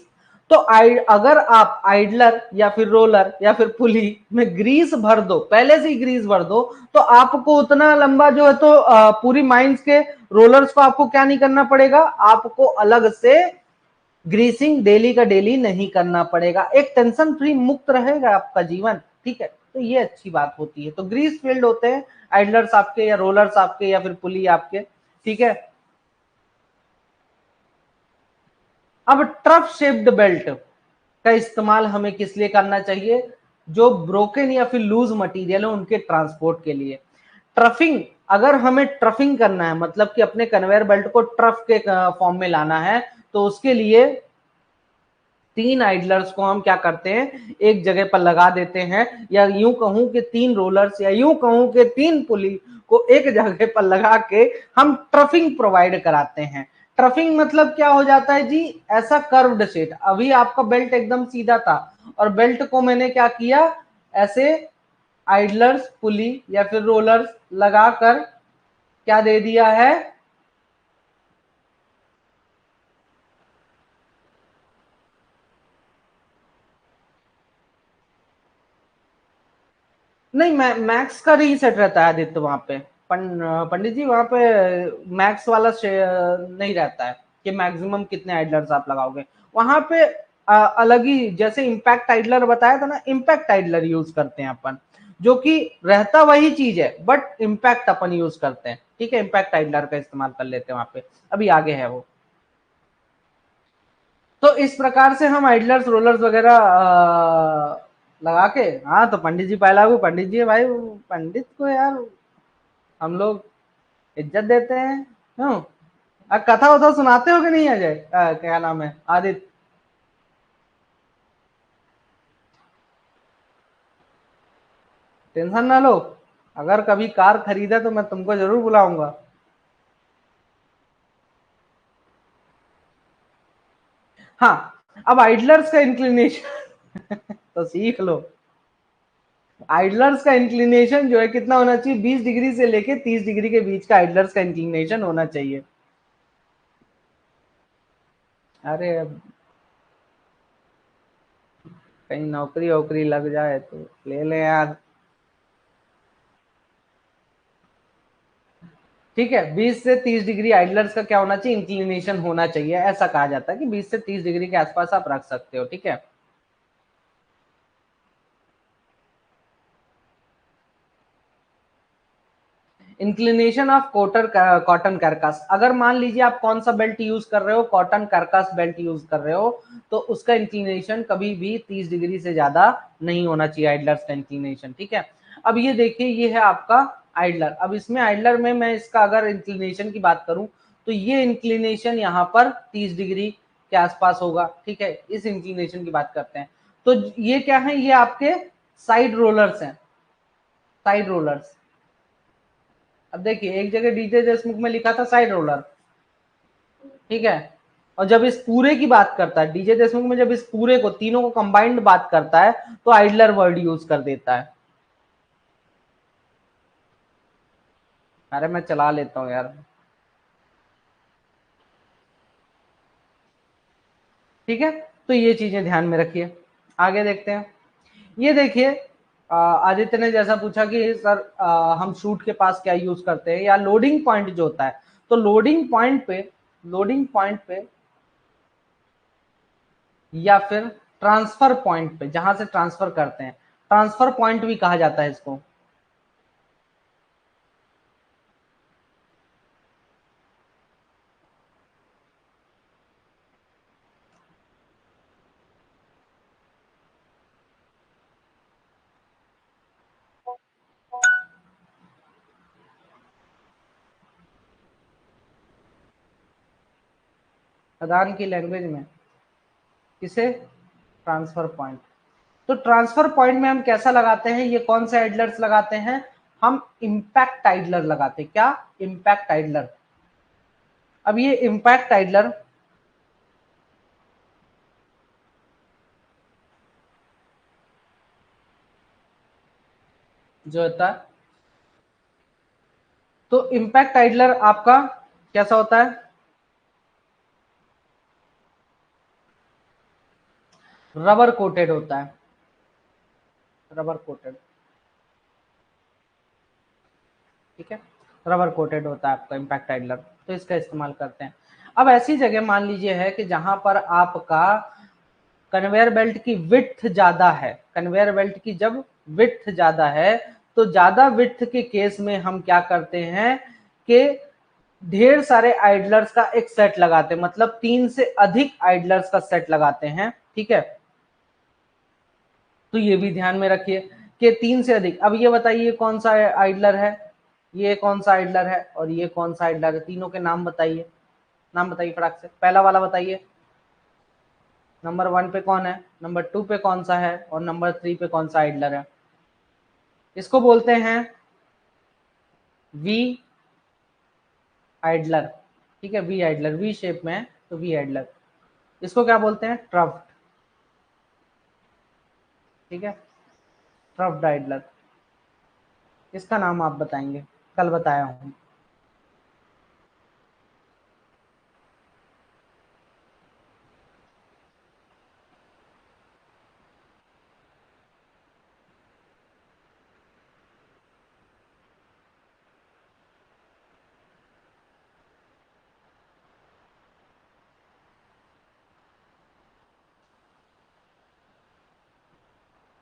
तो अगर आप आइडलर या फिर रोलर या फिर पुली में ग्रीस भर दो, पहले से ही ग्रीस भर दो, तो आपको उतना लंबा जो है तो पूरी माइंस के रोलर्स को आपको क्या नहीं करना पड़ेगा, आपको अलग से ग्रीसिंग डेली का डेली नहीं करना पड़ेगा। एक टेंशन फ्री मुक्त रहेगा आपका जीवन। ठीक है। तो ये अच्छी बात होती है। तो ग्रीस फील्ड होते हैं आइडलर्स आपके, या रोलर्स आपके, या फिर पुली आपके। ठीक है। अब ट्रफ शेप्ड बेल्ट का इस्तेमाल हमें किस लिए करना चाहिए, जो ब्रोकन या फिर लूज मटेरियल है उनके ट्रांसपोर्ट के लिए। ट्रफिंग, अगर हमें ट्रफिंग करना है, मतलब कि अपने कन्वेयर बेल्ट को ट्रफ के फॉर्म में लाना है, तो उसके लिए तीन आइडलर्स को हम क्या करते हैं, एक जगह पर लगा देते हैं, या यूं कहूं कि तीन रोलर्स, या यूं कहूं कि तीन पुली को एक जगह पर लगा के हम ट्रफिंग प्रोवाइड कराते हैं। ट्रफिंग मतलब क्या हो जाता है जी, ऐसा कर्व्ड सेट। अभी आपका बेल्ट एकदम सीधा था, और बेल्ट को मैंने क्या किया, ऐसे आइडलर्स, पुली या फिर रोलर्स लगाकर क्या दे दिया है, नहीं मैक्स का रीसेट रहता है आदित्य वहां पे। पंडित जी वहां पे मैक्स वाला नहीं रहता है कि मैक्सिमम कितने आइडलर्स आप लगाओगे। वहां पे अलग ही, जैसे इम्पैक्ट आइडलर बताया था ना, इम्पैक्ट आइडलर यूज करते हैं अपन, जो कि रहता वही चीज है, बट इम्पैक्ट अपन यूज करते हैं। ठीक है। इम्पैक्ट आइडलर का इस्तेमाल कर लेते हैं वहां पे। अभी आगे है वो। तो इस प्रकार से हम आइडलर्स, रोलर्स वगैरह लगा के, हाँ तो पंडित जी पहला वो पंडित जी है भाई, पंडित को यार हम लोग इज्जत देते हैं, क्यों। कथा वथा सुनाते हो कि नहीं अजय, क्या नाम है, आदित्य। टेंशन ना लो, अगर कभी कार खरीदा तो मैं तुमको जरूर बुलाऊंगा। हाँ। अब आइडलर्स का इंक्लिनेशन तो सीख लो। आइडलर्स का इंक्लिनेशन जो है कितना होना चाहिए, 20 डिग्री से लेके 30 डिग्री के बीच का आइडलर्स का इंक्लिनेशन होना चाहिए। अरे अब कहीं नौकरी वोकरी लग जाए तो ले ले यार। ठीक है। 20 से 30 डिग्री आइडलर्स का क्या होना चाहिए, इंक्लिनेशन होना चाहिए। ऐसा कहा जाता है कि 20 से 30 डिग्री के आसपास आप रख सकते हो। ठीक है। Inclination of coater cotton carcass, अगर मान लीजिए आप कौन सा बेल्ट यूज कर रहे हो, कॉटन कैरकास बेल्ट यूज कर रहे हो, तो उसका इंक्लिनेशन कभी भी 30 डिग्री से ज्यादा नहीं होना चाहिए, आइडलर्स का इंक्लिनेशन। ठीक है। अब ये देखिए, ये है आपका आइडलर। अब इसमें आइडलर में मैं इसका अगर इंक्लिनेशन की बात करूं, तो ये इंक्लिनेशन यहाँ पर 30 डिग्री के आसपास होगा। ठीक है। इस इंक्लिनेशन की बात करते हैं। तो ये क्या है, ये आपके साइड रोलर्स हैं, साइड रोलर्स। अब देखिए, एक जगह डीजे देशमुख में लिखा था साइड रोलर। ठीक है। और जब इस पूरे की बात करता है डीजे देशमुख में, जब इस पूरे को, तीनों को कंबाइंड बात करता है, तो आइडलर वर्ड यूज कर देता है। अरे मैं चला लेता हूँ यार। ठीक है। तो ये चीजें ध्यान में रखिए। आगे देखते हैं। ये देखिए, आदित्य ने जैसा पूछा कि सर हम शूट के पास क्या यूज करते हैं, या लोडिंग पॉइंट जो होता है, तो लोडिंग पॉइंट पे या फिर ट्रांसफर पॉइंट पे, जहां से ट्रांसफर करते हैं, ट्रांसफर पॉइंट भी कहा जाता है इसको। प्रदान की लैंग्वेज में किसे, ट्रांसफर पॉइंट। तो ट्रांसफर पॉइंट में हम कैसा लगाते हैं, ये कौन से आइडलर्स लगाते हैं, हम इंपैक्ट आइडलर लगाते हैं। क्या, इंपैक्ट आइडलर। अब ये इंपैक्ट आइडलर जो होता है, तो इंपैक्ट आइडलर आपका कैसा होता है, रबर कोटेड होता है, रबर कोटेड, ठीक है, रबर कोटेड होता है आपका इंपैक्ट आइडलर, तो इसका इस्तेमाल करते हैं। अब ऐसी जगह मान लीजिए है कि जहां पर आपका कन्वेयर बेल्ट की विड्थ ज्यादा है, कन्वेयर बेल्ट की जब विड्थ ज्यादा है, तो ज्यादा विड्थ के केस में हम क्या करते हैं कि ढेर सारे आइडलर्स का एक सेट लगाते हैं, मतलब 3 से अधिक आइडलर्स का सेट लगाते हैं, ठीक है। तो ये भी ध्यान में रखिए कि 3 से अधिक। अब ये बताइए कौन सा आइडलर है, ये कौन सा आइडलर है और ये कौन सा आइडलर है, तीनों के नाम बताइए, नाम बताइए फटाक से। पहला वाला बताइए, नंबर 1 पे कौन है, नंबर 2 पे कौन सा है और नंबर 3 पे कौन सा आइडलर है। इसको बोलते हैं वी आइडलर, ठीक है, वी आइडलर, वी शेप में है तो वी आइडलर। इसको क्या बोलते हैं, ट्रफ्ट, ठीक है, ट्रफ्ट आइडलर। इसका नाम आप बताएंगे, कल बताया हूं।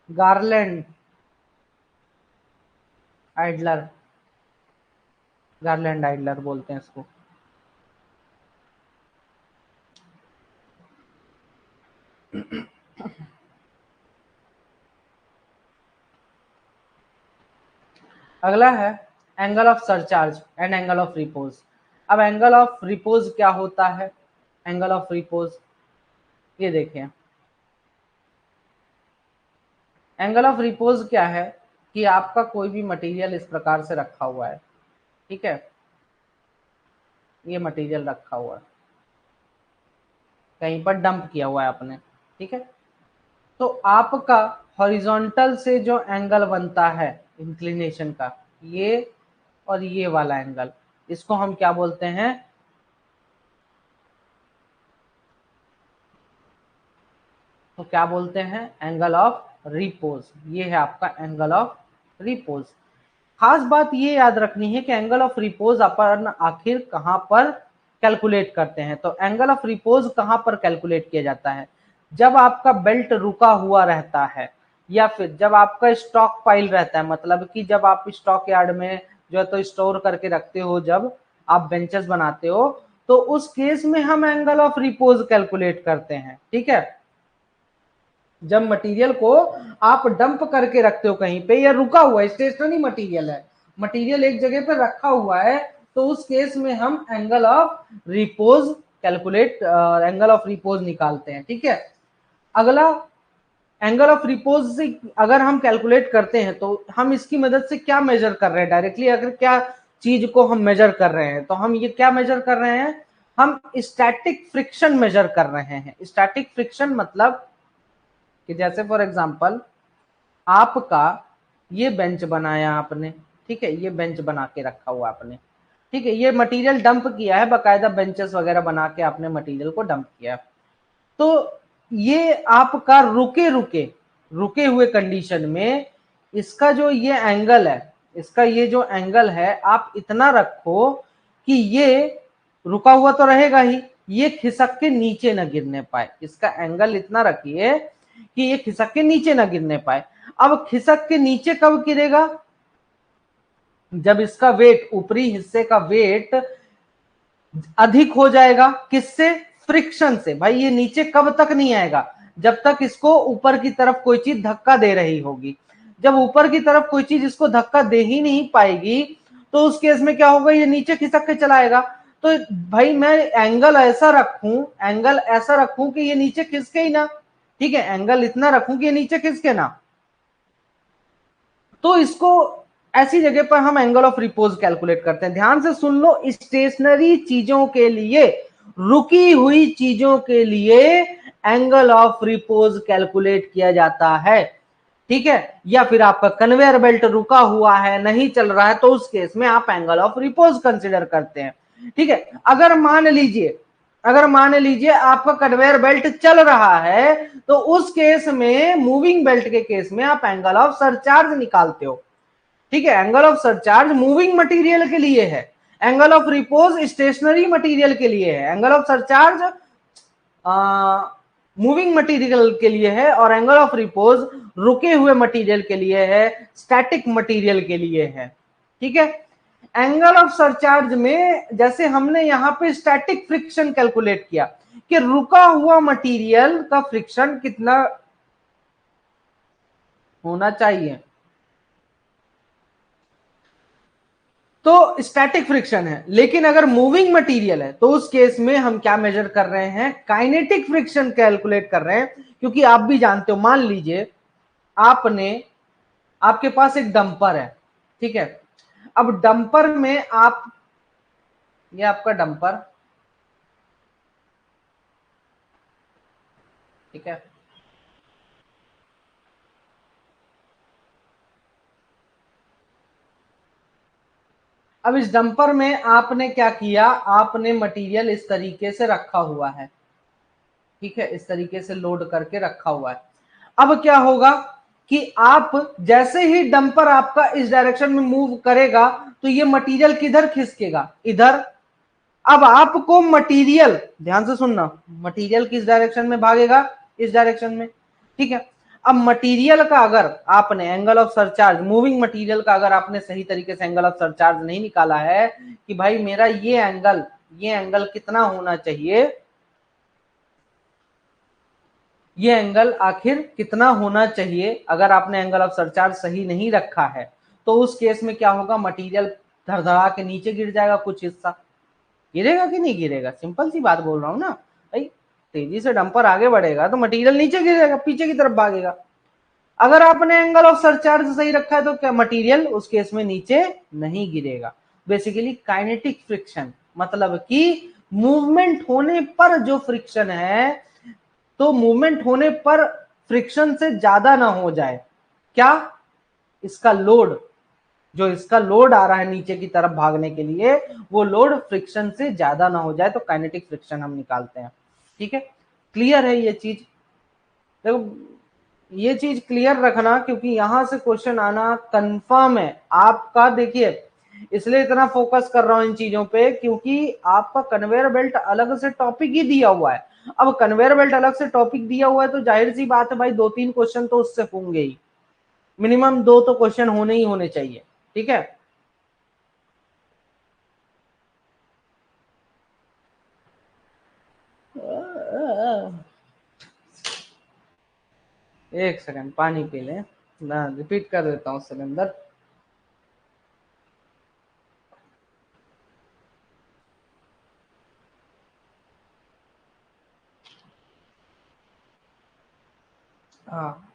गार्लैंड आइडलर, गार्लैंड आइडलर बोलते हैं इसको। अगला है angle of surcharge and angle of repose. अब एंगल ऑफ रिपोज क्या होता है, एंगल ऑफ रिपोज ये देखिए, एंगल ऑफ रिपोज क्या है कि आपका कोई भी मटेरियल इस प्रकार से रखा हुआ है, ठीक है, ये मटेरियल रखा हुआ है, कहीं पर डंप किया हुआ है आपने, ठीक है। तो आपका हॉरिजॉन्टल से जो एंगल बनता है इंक्लिनेशन का, ये और ये वाला एंगल, इसको हम क्या बोलते हैं, तो क्या बोलते हैं, एंगल ऑफ रिपोज। ये है आपका एंगल ऑफ रिपोज। खास बात ये याद रखनी है कि एंगल ऑफ रिपोज अपन आखिर कहां पर कैलकुलेट करते हैं। तो एंगल ऑफ रिपोज कहां पर कैलकुलेट किया जाता है, जब आपका बेल्ट रुका हुआ रहता है या फिर जब आपका स्टॉक पाइल रहता है, मतलब कि जब आप स्टॉक यार्ड में जो है तो स्टोर करके रखते हो, जब आप बेंचेस बनाते हो, तो उस केस में हम एंगल ऑफ रिपोज कैलकुलेट करते हैं, ठीक है। जब मटेरियल को आप डंप करके रखते हो कहीं पे, या रुका हुआ है, स्टेशनरी मटेरियल है, मटेरियल एक जगह पे रखा हुआ है, तो उस केस में हम angle of repose calculate, angle of repose निकालते हैं, ठीक है। अगला, एंगल ऑफ रिपोज से अगर हम कैलकुलेट करते हैं तो हम इसकी मदद से क्या मेजर कर रहे हैं, डायरेक्टली अगर क्या चीज को हम मेजर कर रहे हैं, तो हम ये क्या मेजर कर रहे हैं, हम स्टैटिक फ्रिक्शन मेजर कर रहे हैं। स्टैटिक फ्रिक्शन मतलब कि जैसे फॉर एग्जांपल आपका ये बेंच बनाया आपने, ठीक है, ये बेंच बना के रखा हुआ आपने, ठीक है, ये मटेरियल डंप किया है, बकायदा बेंचेस वगैरह बना के आपने मटेरियल को डंप किया। तो ये आपका रुके रुके रुके हुए कंडीशन में इसका जो ये एंगल है, इसका ये जो एंगल है, आप इतना रखो कि ये रुका हुआ तो रहेगा ही, ये खिसक के नीचे ना गिरने पाए। इसका एंगल इतना रखिए कि ये खिसक के नीचे ना गिरने पाए। अब खिसक के नीचे कब गिरेगा, जब इसका वेट, ऊपरी हिस्से का वेट अधिक हो जाएगा, किससे, फ्रिक्शन से। भाई ये नीचे कब तक नहीं आएगा, जब तक इसको ऊपर की तरफ कोई चीज धक्का दे रही होगी। जब ऊपर की तरफ कोई चीज इसको धक्का दे ही नहीं पाएगी, तो उस केस में क्या होगा, ये नीचे खिसक के चला आएगा। तो भाई मैं एंगल ऐसा रखूं कि ये नीचे खिसके ही ना, ठीक है, एंगल इतना रखूं कि ये नीचे खिसके ना, तो इसको ऐसी जगह पर हम एंगल ऑफ रिपोज कैलकुलेट करते हैं। ध्यान से सुन लो, स्टेशनरी चीजों के लिए, रुकी हुई चीजों के लिए एंगल ऑफ रिपोज कैलकुलेट किया जाता है, ठीक है। या फिर आपका कन्वेयर बेल्ट रुका हुआ है, नहीं चल रहा है, तो उस केस में आप एंगल ऑफ रिपोज कंसिडर करते हैं, ठीक है। अगर मान लीजिए आपका कन्वेयर बेल्ट चल रहा है, तो उस केस में, मूविंग बेल्ट के केस में, आप एंगल ऑफ सरचार्ज निकालते हो, ठीक है। Angle of surcharge moving material के लिए है, angle of repose stationary material के लिए है। Angle of surcharge moving material के लिए है और एंगल ऑफ रिपोज रुके हुए मटेरियल के लिए है, स्टैटिक मटेरियल के लिए है, ठीक है। एंगल ऑफ सरचार्ज में जैसे हमने यहां पे स्टैटिक फ्रिक्शन कैलकुलेट किया कि रुका हुआ मटेरियल का फ्रिक्शन कितना होना चाहिए, तो स्टैटिक फ्रिक्शन है। लेकिन अगर मूविंग मटेरियल है तो उस केस में हम क्या मेजर कर रहे हैं, काइनेटिक फ्रिक्शन कैलकुलेट कर रहे हैं। क्योंकि आप भी जानते हो, मान लीजिए आपके पास एक डंपर है, ठीक है। अब डंपर में ये आपका डंपर, ठीक है। अब इस डंपर में आपने क्या किया, आपने मटेरियल इस तरीके से रखा हुआ है, ठीक है, इस तरीके से लोड करके रखा हुआ है। अब क्या होगा कि आप जैसे ही डंपर आपका इस डायरेक्शन में मूव करेगा, तो ये मटेरियल किधर खिसकेगा, इधर। अब आपको मटेरियल, ध्यान से सुनना, मटेरियल किस डायरेक्शन में भागेगा, इस डायरेक्शन में, ठीक है। अब मटेरियल का अगर आपने angle of surcharge, moving material का अगर आपने सही तरीके से एंगल ऑफ सरचार्ज नहीं निकाला है कि भाई मेरा ये एंगल कितना होना चाहिए, ये एंगल आखिर कितना होना चाहिए, अगर आपने एंगल ऑफ सरचार्ज सही नहीं रखा है, तो उस केस में क्या होगा, मटेरियल धड़धड़ा के नीचे गिर जाएगा, कुछ हिस्सा गिरेगा कि नहीं गिरेगा, सिंपल सी बात बोल रहा हूं ना भाई। तेजी से डंपर आगे बढ़ेगा तो मटेरियल नीचे गिरेगा, पीछे की तरफ भागेगा। अगर आपने एंगल ऑफ सरचार्ज सही रखा है तो क्या मटेरियल उस केस में नीचे नहीं गिरेगा। बेसिकली काइनेटिक फ्रिक्शन, मतलब कि मूवमेंट होने पर जो फ्रिक्शन है, तो मूवमेंट होने पर फ्रिक्शन से ज्यादा ना हो जाए, क्या, इसका लोड, जो इसका लोड आ रहा है नीचे की तरफ भागने के लिए, वो लोड फ्रिक्शन से ज्यादा ना हो जाए, तो काइनेटिक फ्रिक्शन हम निकालते हैं, ठीक है। क्लियर है ये चीज, देखो ये चीज क्लियर रखना, क्योंकि यहां से क्वेश्चन आना कंफर्म है आपका। देखिए, इसलिए इतना फोकस कर रहा हूं इन चीजों पे, क्योंकि आपका कन्वेयर बेल्ट अलग से टॉपिक ही दिया हुआ है। अब कन्वेयर बेल्ट अलग से टॉपिक दिया हुआ है तो जाहिर सी बात है भाई, 2-3 क्वेश्चन तो उससे होंगे ही, मिनिमम 2 तो क्वेश्चन होने ही होने चाहिए, ठीक है। एक सेकंड पानी पी लें, मैं रिपीट कर देता हूँ सिलेंडर। हाँ,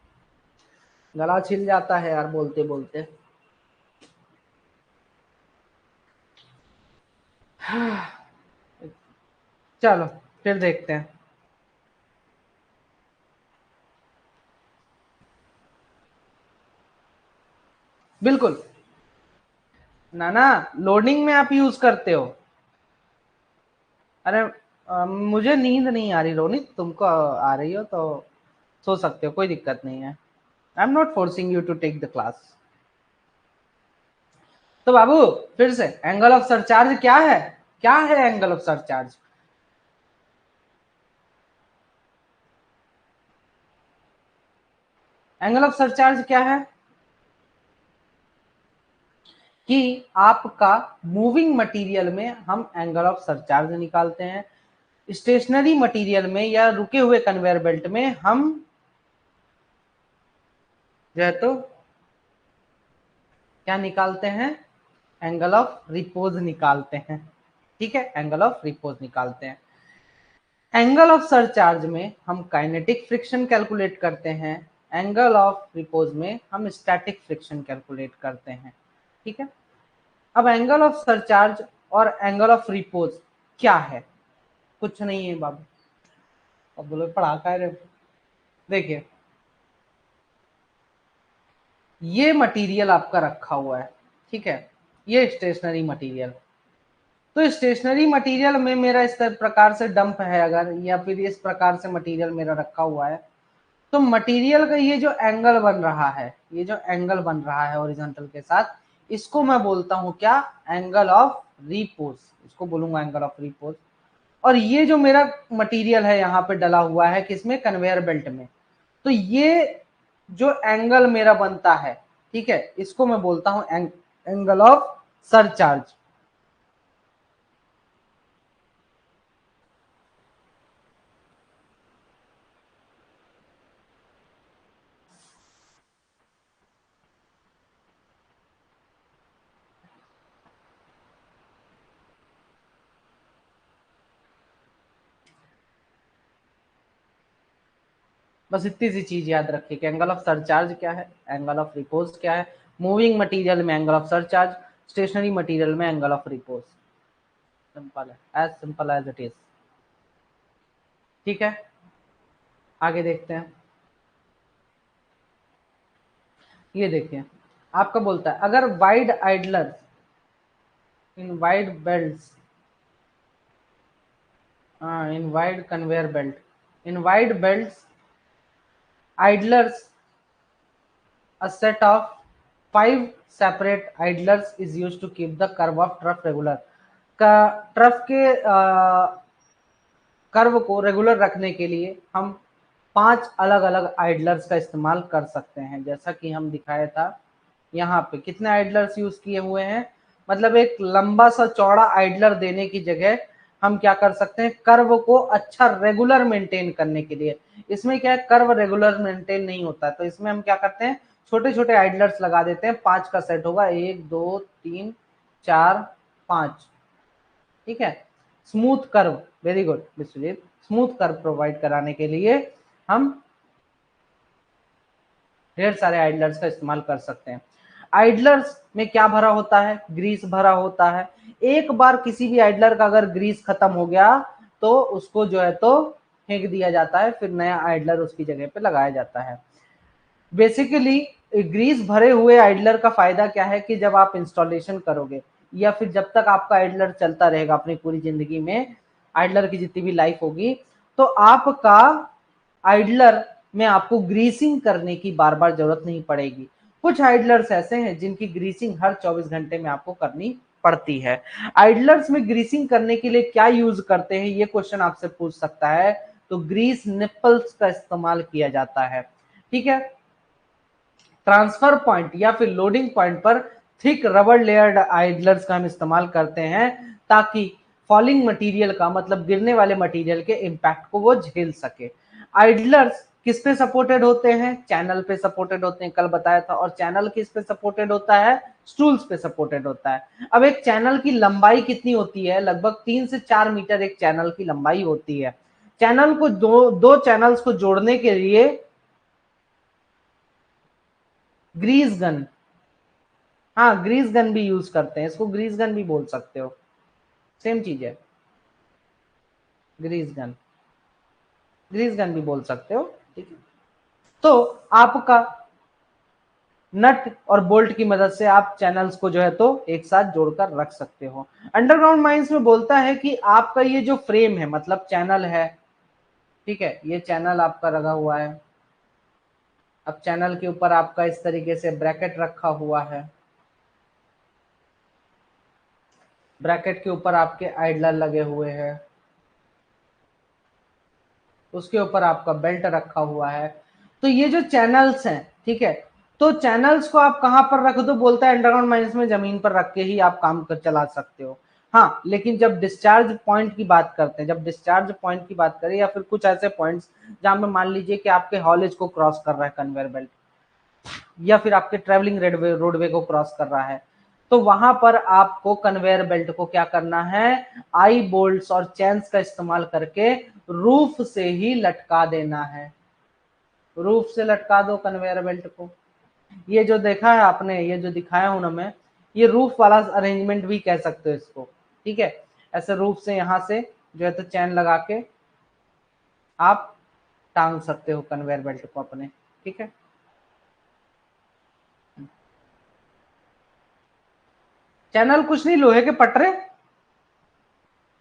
गला छिल जाता है यार बोलते बोलते। चलो फिर देखते हैं। बिल्कुल, ना ना, लोडिंग में आप यूज करते हो। अरे मुझे नींद नहीं आ रही रोनित, तुमको आ रही हो तो सो सकते हो, कोई दिक्कत नहीं है। I am not forcing you to take the class. तो बाबू, फिर से एंगल ऑफ सरचार्ज क्या है, क्या है angle of surcharge. Angle of surcharge क्या है कि आपका मूविंग मटेरियल में हम एंगल ऑफ सरचार्ज निकालते हैं, स्टेशनरी मटेरियल में या रुके हुए कन्वेयर बेल्ट में हम जो है तो क्या निकालते हैं, एंगल ऑफ रिपोज निकालते हैं, ठीक है, एंगल ऑफ रिपोज निकालते हैं। एंगल ऑफ सरचार्ज में हम काइनेटिक फ्रिक्शन कैलकुलेट करते हैं, एंगल ऑफ रिपोज में हम स्टैटिक फ्रिक्शन कैलकुलेट करते हैं। ठीक है, अब एंगल ऑफ सरचार्ज और एंगल ऑफ रिपोज क्या है? कुछ नहीं है बाबू। अब बोलो पढ़ा क्या रे? देखिए, ये मटेरियल आपका रखा हुआ है, ठीक है, ये स्टेशनरी मटेरियल। तो स्टेशनरी मटेरियल में मेरा इस प्रकार से डंप है अगर, या फिर इस प्रकार से मटेरियल मेरा रखा हुआ है, तो मटेरियल का ये जो एंगल बन रहा है, ये जो एंगल बन रहा है हॉरिजॉन्टल के साथ, इसको मैं बोलता हूं क्या? Angle of repose. इसको बोलूंगा एंगल ऑफ रिपोज। और ये जो मेरा मटेरियल है यहाँ पे डला हुआ है किसमें? कन्वेयर बेल्ट में। तो ये जो एंगल मेरा बनता है, ठीक है, इसको मैं बोलता हूं एंगल ऑफ सरचार्ज। बस इतनी सी चीज याद रखिए कि एंगल ऑफ सरचार्ज क्या है, एंगल ऑफ रिपोज क्या है, मूविंग मटेरियल में angle of surcharge, stationary material में एंगल ऑफ रिपोज। सिंपल है, as simple as it is. ठीक है, आगे देखते हैं। ये देखिए, आपका बोलता है अगर wide idler in wide belts, in wide conveyor belt, in wide belts idlers, a set of 5 separate idlers is used to keep the curve of trough regular। का ट्रफ के कर्व को रेगुलर रखने के लिए हम 5 अलग अलग आइडलर्स का इस्तेमाल कर सकते हैं। जैसा कि हम दिखाया था, यहाँ पे कितने आइडलर्स यूज किए हुए हैं, मतलब एक लंबा सा चौड़ा आइडलर देने की जगह हम क्या कर सकते हैं, कर्व को अच्छा रेगुलर मेंटेन करने के लिए। इसमें क्या है, कर्व रेगुलर मेंटेन नहीं होता है, तो इसमें हम क्या करते हैं, छोटे छोटे आइडलर्स लगा देते हैं। 5 का सेट होगा, 1 2 3 4 5। ठीक है, smooth curve, very good Vishwajit, smooth curve provide कराने के लिए हम ढेर सारे आइडलर्स का इस्तेमाल कर सकते हैं। आइडलर्स में क्या भरा होता है, ग्रीस भरा होता है। एक बार किसी भी आइडलर का अगर ग्रीस खत्म हो गया तो उसको जो है तो फेंक दिया जाता है, फिर नया आइडलर उसकी जगह पे लगाया जाता है। बेसिकली ग्रीस भरे हुए आइडलर का फायदा क्या है कि जब आप इंस्टॉलेशन करोगे या फिर जब तक आपका आइडलर चलता रहेगा अपनी पूरी जिंदगी में, आइडलर की जितनी भी लाइफ होगी, तो आपका आइडलर में आपको ग्रीसिंग करने की बार बार जरूरत नहीं पड़ेगी। कुछ आइडलर्स ऐसे हैं जिनकी ग्रीसिंग हर 24 घंटे में आपको करनी पड़ती है। आइडलर्स में ग्रीसिंग करने के लिए क्या यूज करते हैं, ये क्वेश्चन आपसे पूछ सकता है। तो ग्रीस निप्पल्स का इस्तेमाल किया जाता है। ठीक है, ट्रांसफर पॉइंट या फिर लोडिंग पॉइंट पर थिक रबर लेयर्ड आइडलर्स का हम इस्तेमाल करते हैं ताकि फॉलिंग मटेरियल का, मतलब गिरने वाले मटेरियल के इम्पैक्ट को वो झेल सके। आइडलर्स किस पे सपोर्टेड होते हैं, चैनल पे सपोर्टेड होते हैं, कल बताया था। और चैनल किस पे सपोर्टेड होता है, स्टूल्स पे सपोर्टेड होता है। अब एक चैनल की लंबाई कितनी होती है, लगभग 3 से 4 मीटर एक चैनल की लंबाई होती है। चैनल को दो चैनल्स को जोड़ने के लिए ग्रीस गन, हाँ ग्रीस गन भी यूज करते हैं, इसको ग्रीस गन भी बोल सकते हो, सेम चीज है, ग्रीस गन, ग्रीस गन भी बोल सकते हो। ठीक है, तो आपका नट और बोल्ट की मदद से आप चैनल्स को जो है तो एक साथ जोड़कर रख सकते हो। अंडरग्राउंड माइंस में बोलता है कि आपका ये जो फ्रेम है, मतलब चैनल है, ठीक है, ये चैनल आपका लगा हुआ है। अब चैनल के ऊपर आपका इस तरीके से ब्रैकेट रखा हुआ है, ब्रैकेट के ऊपर आपके आइडलर लगे हुए हैं, उसके ऊपर आपका बेल्ट रखा हुआ है। तो ये जो चैनल्स हैं, ठीक है, तो चैनल्स को आप कहां पर रख दो, बोलता है अंडरग्राउंड माइंस में जमीन पर रख के ही आप काम कर चला सकते हो। हाँ, लेकिन जब डिस्चार्ज पॉइंट की बात करते हैं, जब डिस्चार्ज पॉइंट की बात करें या फिर कुछ ऐसे पॉइंट्स जहां पे मान लीजिए कि आपके हॉलेज को क्रॉस कर रहा है कन्वेयर बेल्ट, या फिर आपके ट्रेवलिंग रोडवे को क्रॉस कर रहा है, तो वहां पर आपको कन्वेयर बेल्ट को क्या करना है, आई बोल्ट्स और चेन्स का इस्तेमाल करके रूफ से ही लटका देना है। रूफ से लटका दो कन्वेयर बेल्ट को। ये जो देखा है आपने, ये जो दिखाया हूं ना मैं, ये रूफ वाला अरेंजमेंट भी कह सकते हो इसको, ठीक है। ऐसे रूफ से यहां से जो है तो चैन लगा के आप टांग सकते हो कन्वेयर बेल्ट को अपने, ठीक है। चैनल कुछ नहीं, लोहे के पटरे,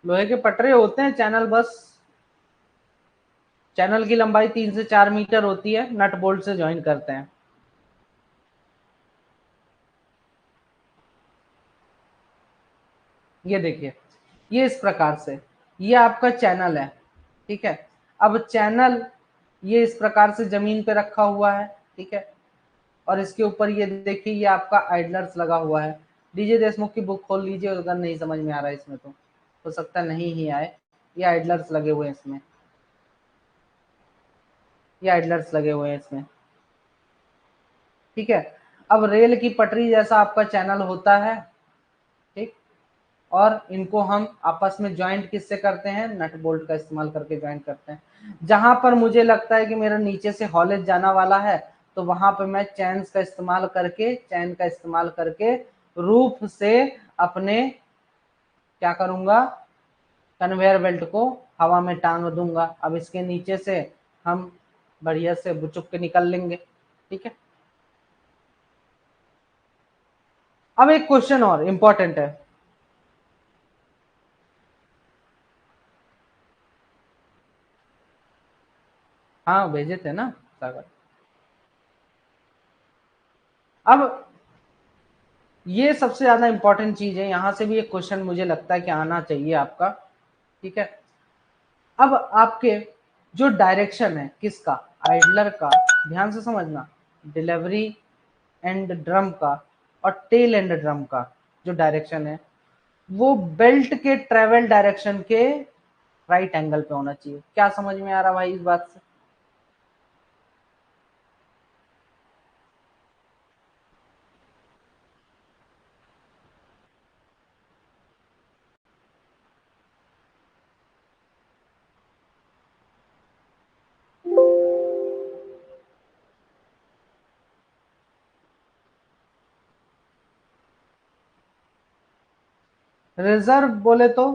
लोहे के पटरे होते हैं चैनल। बस चैनल की लंबाई 3 से 4 मीटर होती है, नट बोल्ट से ज्वाइन करते हैं। ये देखिए, ये इस प्रकार से, ये आपका चैनल है, ठीक है। अब चैनल ये इस प्रकार से जमीन पे रखा हुआ है, ठीक है। और इसके ऊपर ये देखिए, ये आपका आइडलर्स लगा हुआ है। डीजे देशमुख की बुक खोल लीजिए, अगर नहीं समझ में आ रहा है इसमें तो हो सकता है नहीं ही आए। ये आइडलर्स लगे हुए हैं इसमें, ये आइडलर्स लगे हुए हैं इसमें, ठीक है। अब रेल की पटरी जैसा आपका चैनल होता है, ठीक। और इनको हम आपस में ज्वाइंट किससे करते हैं, नट बोल्ट का इस्तेमाल करके ज्वाइंट करते हैं। जहां पर मुझे लगता है कि मेरा नीचे से हॉलेज जाना वाला है, तो वहां पर मैं चैन्स का इस्तेमाल करके, चैन का इस्तेमाल करके रूफ से अपने क्या करूंगा, कन्वेयर बेल्ट को हवा में टांग दूंगा। अब इसके नीचे से हम बढ़िया से बुचुक के निकल लेंगे, ठीक है। अब एक क्वेश्चन और इंपॉर्टेंट है। हाँ भेजे थे ना सागर। अब ये सबसे ज्यादा इंपॉर्टेंट चीज है, यहां से भी एक क्वेश्चन मुझे लगता है कि आना चाहिए आपका, ठीक है। अब आपके जो डायरेक्शन है किसका, आइडलर का, ध्यान से समझना, डिलीवरी एंड ड्रम का और टेल एंड ड्रम का जो डायरेक्शन है, वो बेल्ट के ट्रेवल डायरेक्शन के राइट एंगल पे होना चाहिए। क्या समझ में आ रहा भाई इस बात से? रिजर्व बोले तो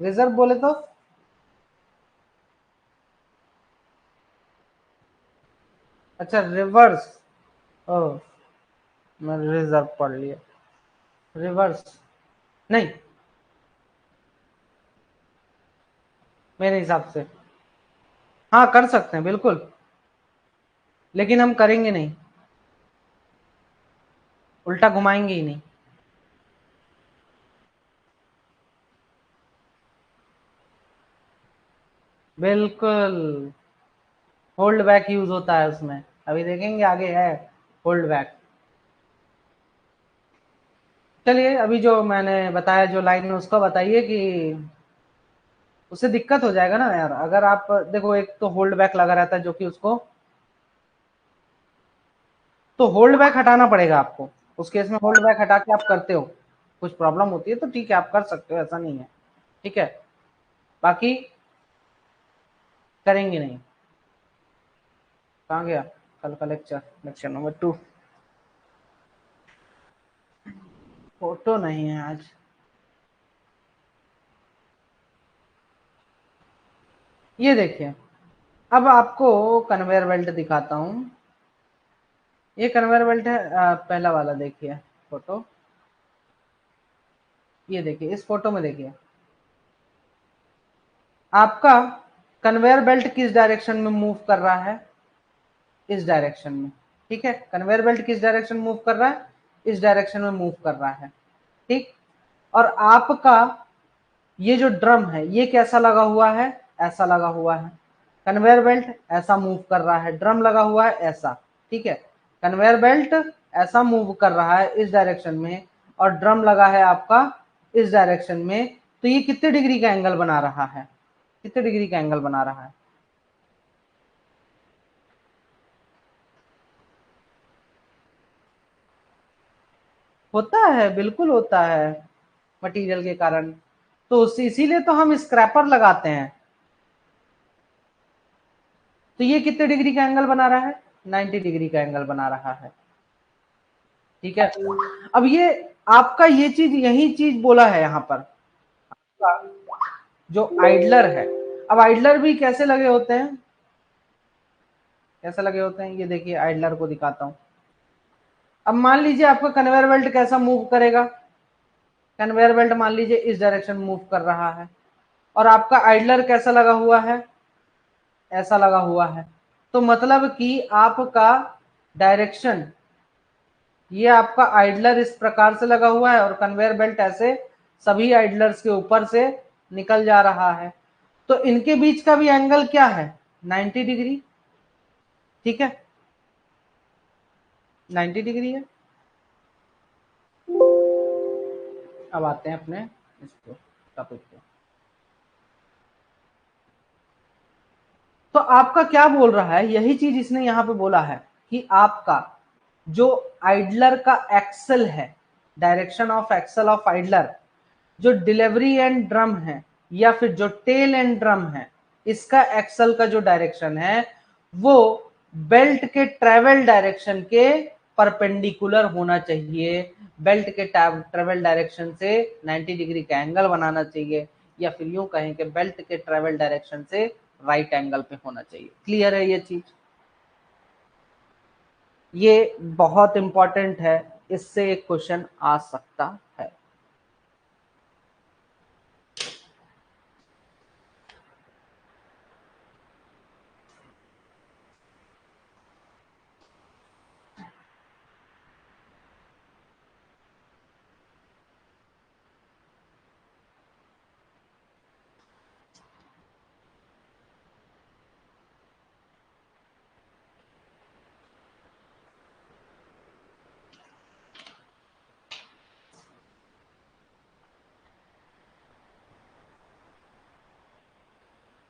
रिजर्व बोले तो अच्छा रिवर्स। ओ, मैं रिजर्व पढ़ लिया, रिवर्स नहीं, मेरे हिसाब से हाँ कर सकते हैं बिल्कुल, लेकिन हम करेंगे नहीं, उल्टा घुमाएंगे ही नहीं। बिल्कुल, होल्ड बैक यूज होता है उसमें, अभी देखेंगे आगे है होल्ड बैक। चलिए अभी जो मैंने बताया जो लाइन है उसका बताइए कि उससे दिक्कत हो जाएगा ना यार। अगर आप देखो, एक तो होल्ड बैक लगा रहता है जो कि उसको, तो होल्ड बैक हटाना पड़ेगा आपको। उस केस में होल्ड बैक हटा के आप करते हो, कुछ प्रॉब्लम होती है तो ठीक है आप कर सकते हो, ऐसा नहीं है, ठीक है। बाकी करेंगे नहीं। कहाँ गया कल का लेक्चर, लेक्चर नंबर 2? फोटो नहीं है आज। ये देखिए, अब आपको कन्वेयर बेल्ट दिखाता हूं। ये कन्वेयर बेल्ट है, पहला वाला देखिए फोटो। ये देखिए, इस फोटो में देखिए आपका कन्वेयर बेल्ट किस डायरेक्शन में मूव कर रहा है, इस डायरेक्शन में, ठीक है। कन्वेयर बेल्ट किस डायरेक्शन मूव कर रहा है, इस डायरेक्शन में मूव कर रहा है, ठीक। और आपका ये जो ड्रम है ये कैसा लगा हुआ है, ऐसा लगा हुआ है। कन्वेयर बेल्ट ऐसा मूव कर रहा है, ड्रम लगा हुआ है ऐसा, ठीक है। कन्वेयर बेल्ट ऐसा मूव कर रहा है इस डायरेक्शन में, और ड्रम लगा है आपका इस डायरेक्शन में। तो ये कितने डिग्री का एंगल बना रहा है, कितने डिग्री का एंगल बना रहा है? होता है, बिल्कुल होता है, मटेरियल के कारण। तो इसीलिए तो हम स्क्रैपर लगाते हैं। तो ये कितने डिग्री का एंगल बना रहा है? 90 डिग्री का एंगल बना रहा है। ठीक है, अब ये आपका ये चीज, यही चीज बोला है यहां पर जो आइडलर है। अब आइडलर भी कैसे लगे होते हैं, कैसे लगे होते हैं, ये देखिए आइडलर को दिखाता हूं। अब मान लीजिए आपका कन्वेयर बेल्ट कैसा मूव करेगा, कन्वेयर बेल्ट मान लीजिए इस डायरेक्शन मूव कर रहा है, और आपका आइडलर कैसा लगा हुआ है, ऐसा लगा हुआ है। तो मतलब कि आपका डायरेक्शन, ये आपका आइडलर इस प्रकार से लगा हुआ है और कन्वेयर बेल्ट ऐसे सभी आइडलर्स के ऊपर से निकल जा रहा है। तो इनके बीच का भी एंगल क्या है, 90 डिग्री। ठीक है, 90 डिग्री है। अब आते हैं अपने इसको टॉपिक पे। तो आपका क्या बोल रहा है, यही चीज इसने यहां पे बोला है कि आपका जो आइडलर का एक्सल है, direction of axle of idler, जो डिलीवरी एंड ड्रम है या फिर जो टेल एंड ड्रम है, इसका एक्सल का जो डायरेक्शन है वो बेल्ट के ट्रेवल डायरेक्शन के परपेंडिकुलर होना चाहिए। बेल्ट के ट्रेवल डायरेक्शन से 90 डिग्री का एंगल बनाना चाहिए, या फिर यूं कहें कि बेल्ट के ट्रेवल डायरेक्शन से राइट एंगल पे होना चाहिए। क्लियर है ये चीज? ये बहुत इंपॉर्टेंट है, इससे एक क्वेश्चन आ सकता है।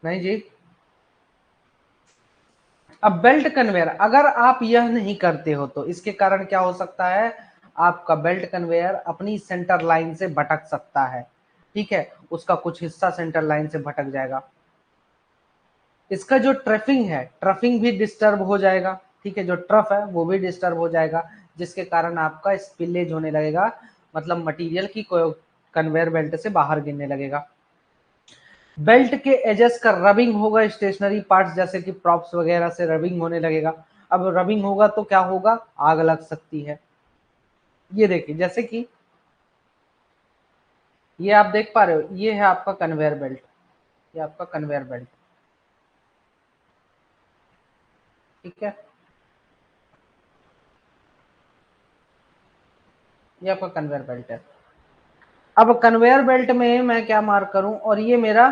नहीं जी, अब बेल्ट कन्वेयर अगर आप यह नहीं करते हो तो इसके कारण क्या हो सकता है, आपका बेल्ट कन्वेयर अपनी सेंटर लाइन से भटक सकता है। ठीक है, उसका कुछ हिस्सा सेंटर लाइन से भटक जाएगा, इसका जो ट्रफिंग है, ट्रफिंग भी डिस्टर्ब हो जाएगा। ठीक है, जो ट्रफ है वो भी डिस्टर्ब हो जाएगा, जिसके कारण आपका स्पिलेज होने लगेगा, मतलब मटेरियल की कन्वेयर बेल्ट से बाहर गिरने लगेगा। बेल्ट के एजेस का रबिंग होगा, स्टेशनरी पार्ट्स जैसे कि प्रॉप्स वगैरह से रबिंग होने लगेगा। अब रबिंग होगा तो क्या होगा, आग लग सकती है। ये देखिए, जैसे कि ये आप देख पा रहे हो, ये है आपका कन्वेयर बेल्ट, ये आपका कन्वेयर बेल्ट। ठीक है, ये आपका कन्वेयर बेल्ट है। अब कन्वेयर बेल्ट में मैं क्या मार्क करूं, और ये मेरा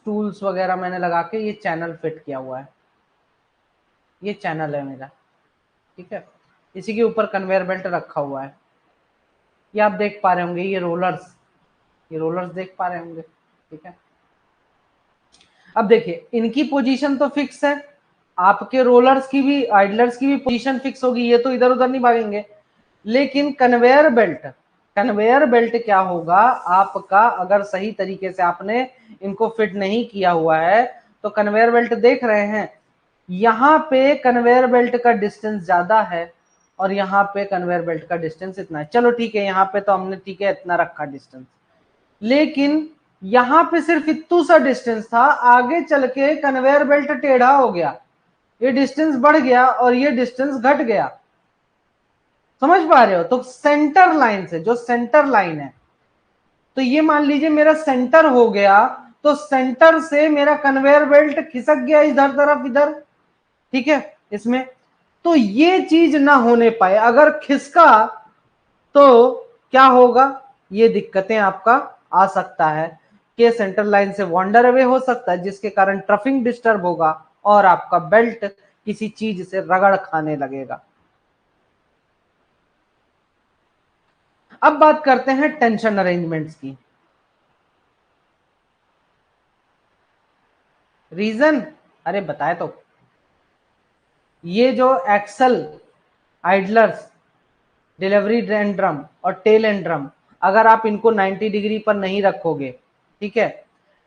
टूल्स वगैरह मैंने लगा के ये चैनल फिट किया हुआ है, ये चैनल है मेरा। ठीक है, इसी के ऊपर कन्वेयर बेल्ट रखा हुआ है। ये आप देख पा रहे होंगे, ये रोलर्स, ये रोलर्स देख पा रहे होंगे। ठीक है, अब देखिए इनकी पोजीशन तो फिक्स है, आपके रोलर्स की भी, आइडलर्स की भी पोजीशन फिक्स होगी, ये तो इधर उधर नहीं भागेंगे। लेकिन कन्वेयर बेल्ट, कन्वेयर बेल्ट क्या होगा आपका, अगर सही तरीके से आपने इनको फिट नहीं किया हुआ है तो कन्वेयर बेल्ट देख रहे हैं, यहां पे कन्वेयर बेल्ट का डिस्टेंस ज्यादा है और यहाँ पे कन्वेयर बेल्ट का डिस्टेंस इतना है। चलो ठीक है, यहाँ पे तो हमने ठीक है इतना रखा डिस्टेंस, लेकिन यहां पे सिर्फ इतू सा डिस्टेंस था, आगे चल के कन्वेयर बेल्ट टेढ़ा हो गया, ये डिस्टेंस बढ़ गया और ये डिस्टेंस घट गया। समझ पा रहे हो? तो सेंटर लाइन से, जो सेंटर लाइन है, तो ये मान लीजिए मेरा सेंटर हो गया, तो सेंटर से मेरा कन्वेयर बेल्ट खिसक गया इधर तरफ, इधर। ठीक है, इसमें तो ये चीज ना होने पाए, अगर खिसका तो क्या होगा, ये दिक्कतें आपका आ सकता है कि सेंटर लाइन से वॉन्डर अवे हो सकता है, जिसके कारण ट्रफिंग डिस्टर्ब होगा और आपका बेल्ट किसी चीज से रगड़ खाने लगेगा। अब बात करते हैं टेंशन अरेंजमेंट्स की। रीजन, अरे बताए तो, ये जो axle, idlers, delivery end drum और टेल एंड ड्रम, अगर आप इनको 90 डिग्री पर नहीं रखोगे, ठीक है,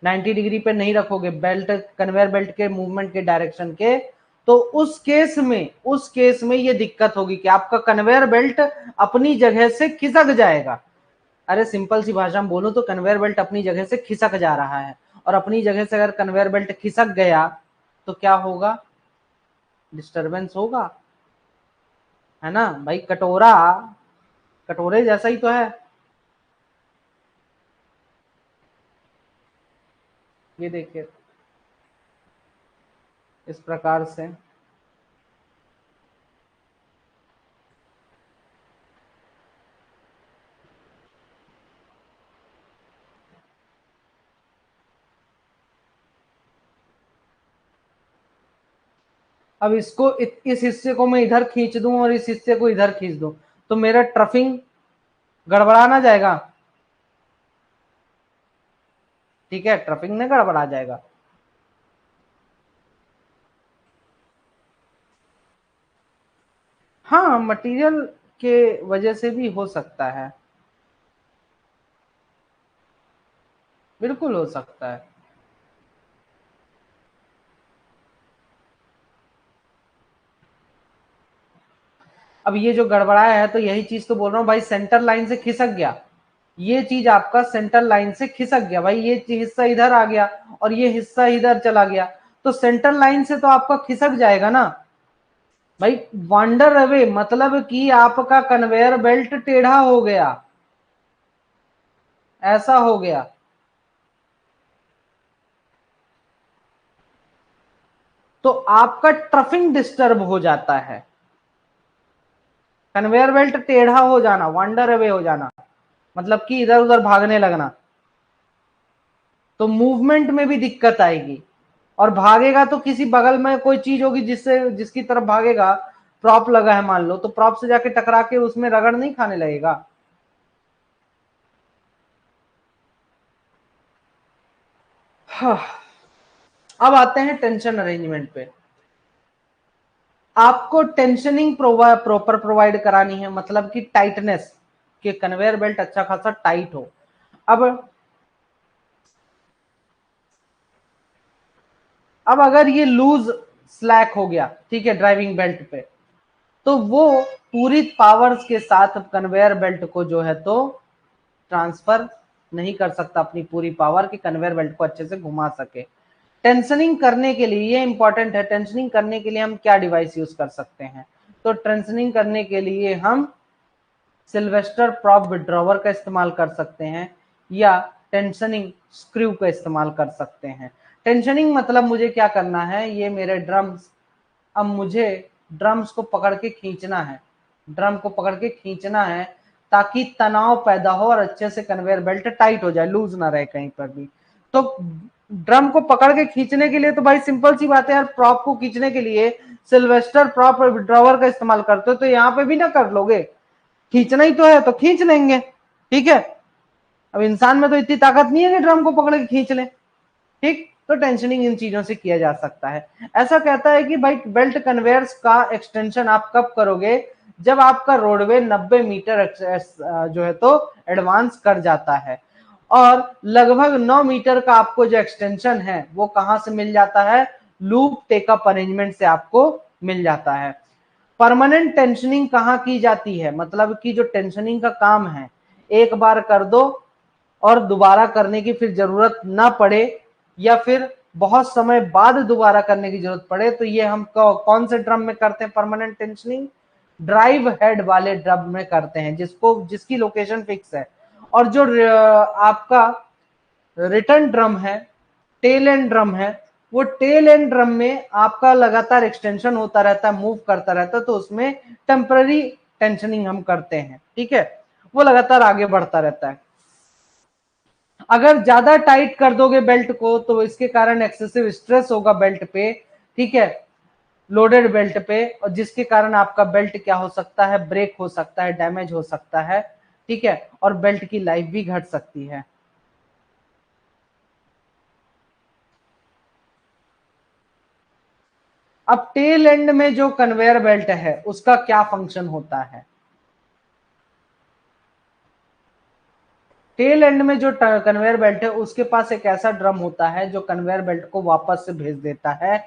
90 डिग्री पर नहीं रखोगे बेल्ट, कन्वेयर बेल्ट के मूवमेंट के डायरेक्शन के, तो उस केस में ये दिक्कत होगी कि आपका कन्वेयर बेल्ट अपनी जगह से खिसक जाएगा। अरे सिंपल सी भाषा में बोलूं तो कन्वेयर बेल्ट अपनी जगह से खिसक जा रहा है, और अपनी जगह से अगर कन्वेयर बेल्ट खिसक गया तो क्या होगा, डिस्टरबेंस होगा, है ना भाई। कटोरा कटोरे जैसा ही तो है, ये देखिए इस प्रकार से। अब इसको इस हिस्से को मैं इधर खींच दूं और इस हिस्से को इधर खींच दूं तो मेरा ट्रफिंग गड़बड़ा ना जाएगा, ठीक है, ट्रफिंग में गड़बड़ा जाएगा। हाँ, मटेरियल के वजह से भी हो सकता है, बिल्कुल हो सकता है। अब ये जो गड़बड़ाया है तो यही चीज तो बोल रहा हूँ भाई, सेंटर लाइन से खिसक गया, ये चीज आपका सेंटर लाइन से खिसक गया भाई, ये हिस्सा इधर आ गया और ये हिस्सा इधर चला गया, तो सेंटर लाइन से तो आपका खिसक जाएगा ना भाई। वांडर अवे मतलब कि आपका कन्वेयर बेल्ट टेढ़ा हो गया, ऐसा हो गया, तो आपका ट्रफिंग डिस्टर्ब हो जाता है। कन्वेयर बेल्ट टेढ़ा हो जाना, वांडर अवे हो जाना, मतलब कि इधर उधर भागने लगना, तो मूवमेंट में भी दिक्कत आएगी। और भागेगा तो किसी बगल में कोई चीज होगी जिससे, जिसकी तरफ भागेगा, प्रॉप लगा है मान लो, तो प्रॉप से जाके टकरा के उसमें रगड़ नहीं खाने लगेगा। हाँ, अब आते हैं टेंशन अरेंजमेंट पे। आपको टेंशनिंग प्रॉपर प्रोवाइड करानी है, मतलब कि टाइटनेस, कि कन्वेयर बेल्ट अच्छा खासा टाइट हो। अब अगर ये लूज स्लैक हो गया, ठीक है, ड्राइविंग बेल्ट पे, तो वो पूरी पावर्स के साथ कन्वेयर बेल्ट को जो है तो ट्रांसफर नहीं कर सकता अपनी पूरी पावर की, कन्वेयर बेल्ट को अच्छे से घुमा सके। टेंशनिंग करने के लिए ये इंपॉर्टेंट है, टेंशनिंग करने के लिए हम क्या डिवाइस यूज कर सकते हैं, तो टेंशनिंग करने के लिए हम सिल्वेस्टर प्रॉप विड्रॉवर का इस्तेमाल कर सकते हैं, या टेंशनिंग स्क्रू का इस्तेमाल कर सकते हैं। टेंशनिंग मतलब मुझे क्या करना है, ये मेरे ड्रम्स, अब मुझे ड्रम्स को पकड़ के खींचना है, ड्रम को पकड़ के खींचना है ताकि तनाव पैदा हो और अच्छे से कन्वेयर बेल्ट टाइट हो जाए, लूज ना रहे कहीं पर भी। तो ड्रम को पकड़ के खींचने के लिए तो भाई सिंपल सी बात है यार, प्रॉप को खींचने के लिए सिल्वेस्टर प्रॉप विड्रॉवर का इस्तेमाल करते हो, तो यहाँ पे भी ना कर लोगे, खींचना ही तो है तो खींच लेंगे, ठीक है। अब इंसान में तो इतनी ताकत नहीं है कि ड्रम को पकड़ के खींच ले, ठीक। तो टेंशनिंग इन चीजों से किया जा सकता है। ऐसा कहता है कि भाई बेल्ट कन्वेयर्स का एक्सटेंशन आप कब करोगे, जब आपका रोडवे 90 मीटर जो है तो एडवांस कर जाता है, और लगभग 9 मीटर का आपको जो एक्सटेंशन है वो कहां से मिल जाता है, लूप टेकअप अरेंजमेंट से आपको मिल जाता है। परमानेंट टेंशनिंग कहाँ की जाती है, मतलब कि जो टेंशनिंग का काम है एक बार कर दो और दोबारा करने की फिर जरूरत ना पड़े, या फिर बहुत समय बाद दोबारा करने की जरूरत पड़े, तो ये हम कौन से ड्रम में करते हैं परमानेंट टेंशनिंग, ड्राइव हेड वाले ड्रम में करते हैं, जिसकी लोकेशन फिक्स है। और जो आपका रिटर्न ड्रम है, टेल एंड ड्रम है, वो टेल एंड ड्रम में आपका लगातार एक्सटेंशन होता रहता है, मूव करता रहता है, तो उसमें टेम्पररी टेंशनिंग हम करते हैं, ठीक है, वो लगातार आगे बढ़ता रहता है। अगर ज्यादा टाइट कर दोगे बेल्ट को तो इसके कारण एक्सेसिव स्ट्रेस होगा बेल्ट पे, ठीक है, लोडेड बेल्ट पे, और जिसके कारण आपका बेल्ट क्या हो सकता है, ब्रेक हो सकता है, डैमेज हो सकता है, ठीक है, और बेल्ट की लाइफ भी घट सकती है। अब टेल एंड में जो कन्वेयर बेल्ट है उसका क्या फंक्शन होता है? टेल एंड में जो कन्वेयर बेल्ट है उसके पास एक ऐसा ड्रम होता है जो कन्वेयर बेल्ट को वापस से भेज देता है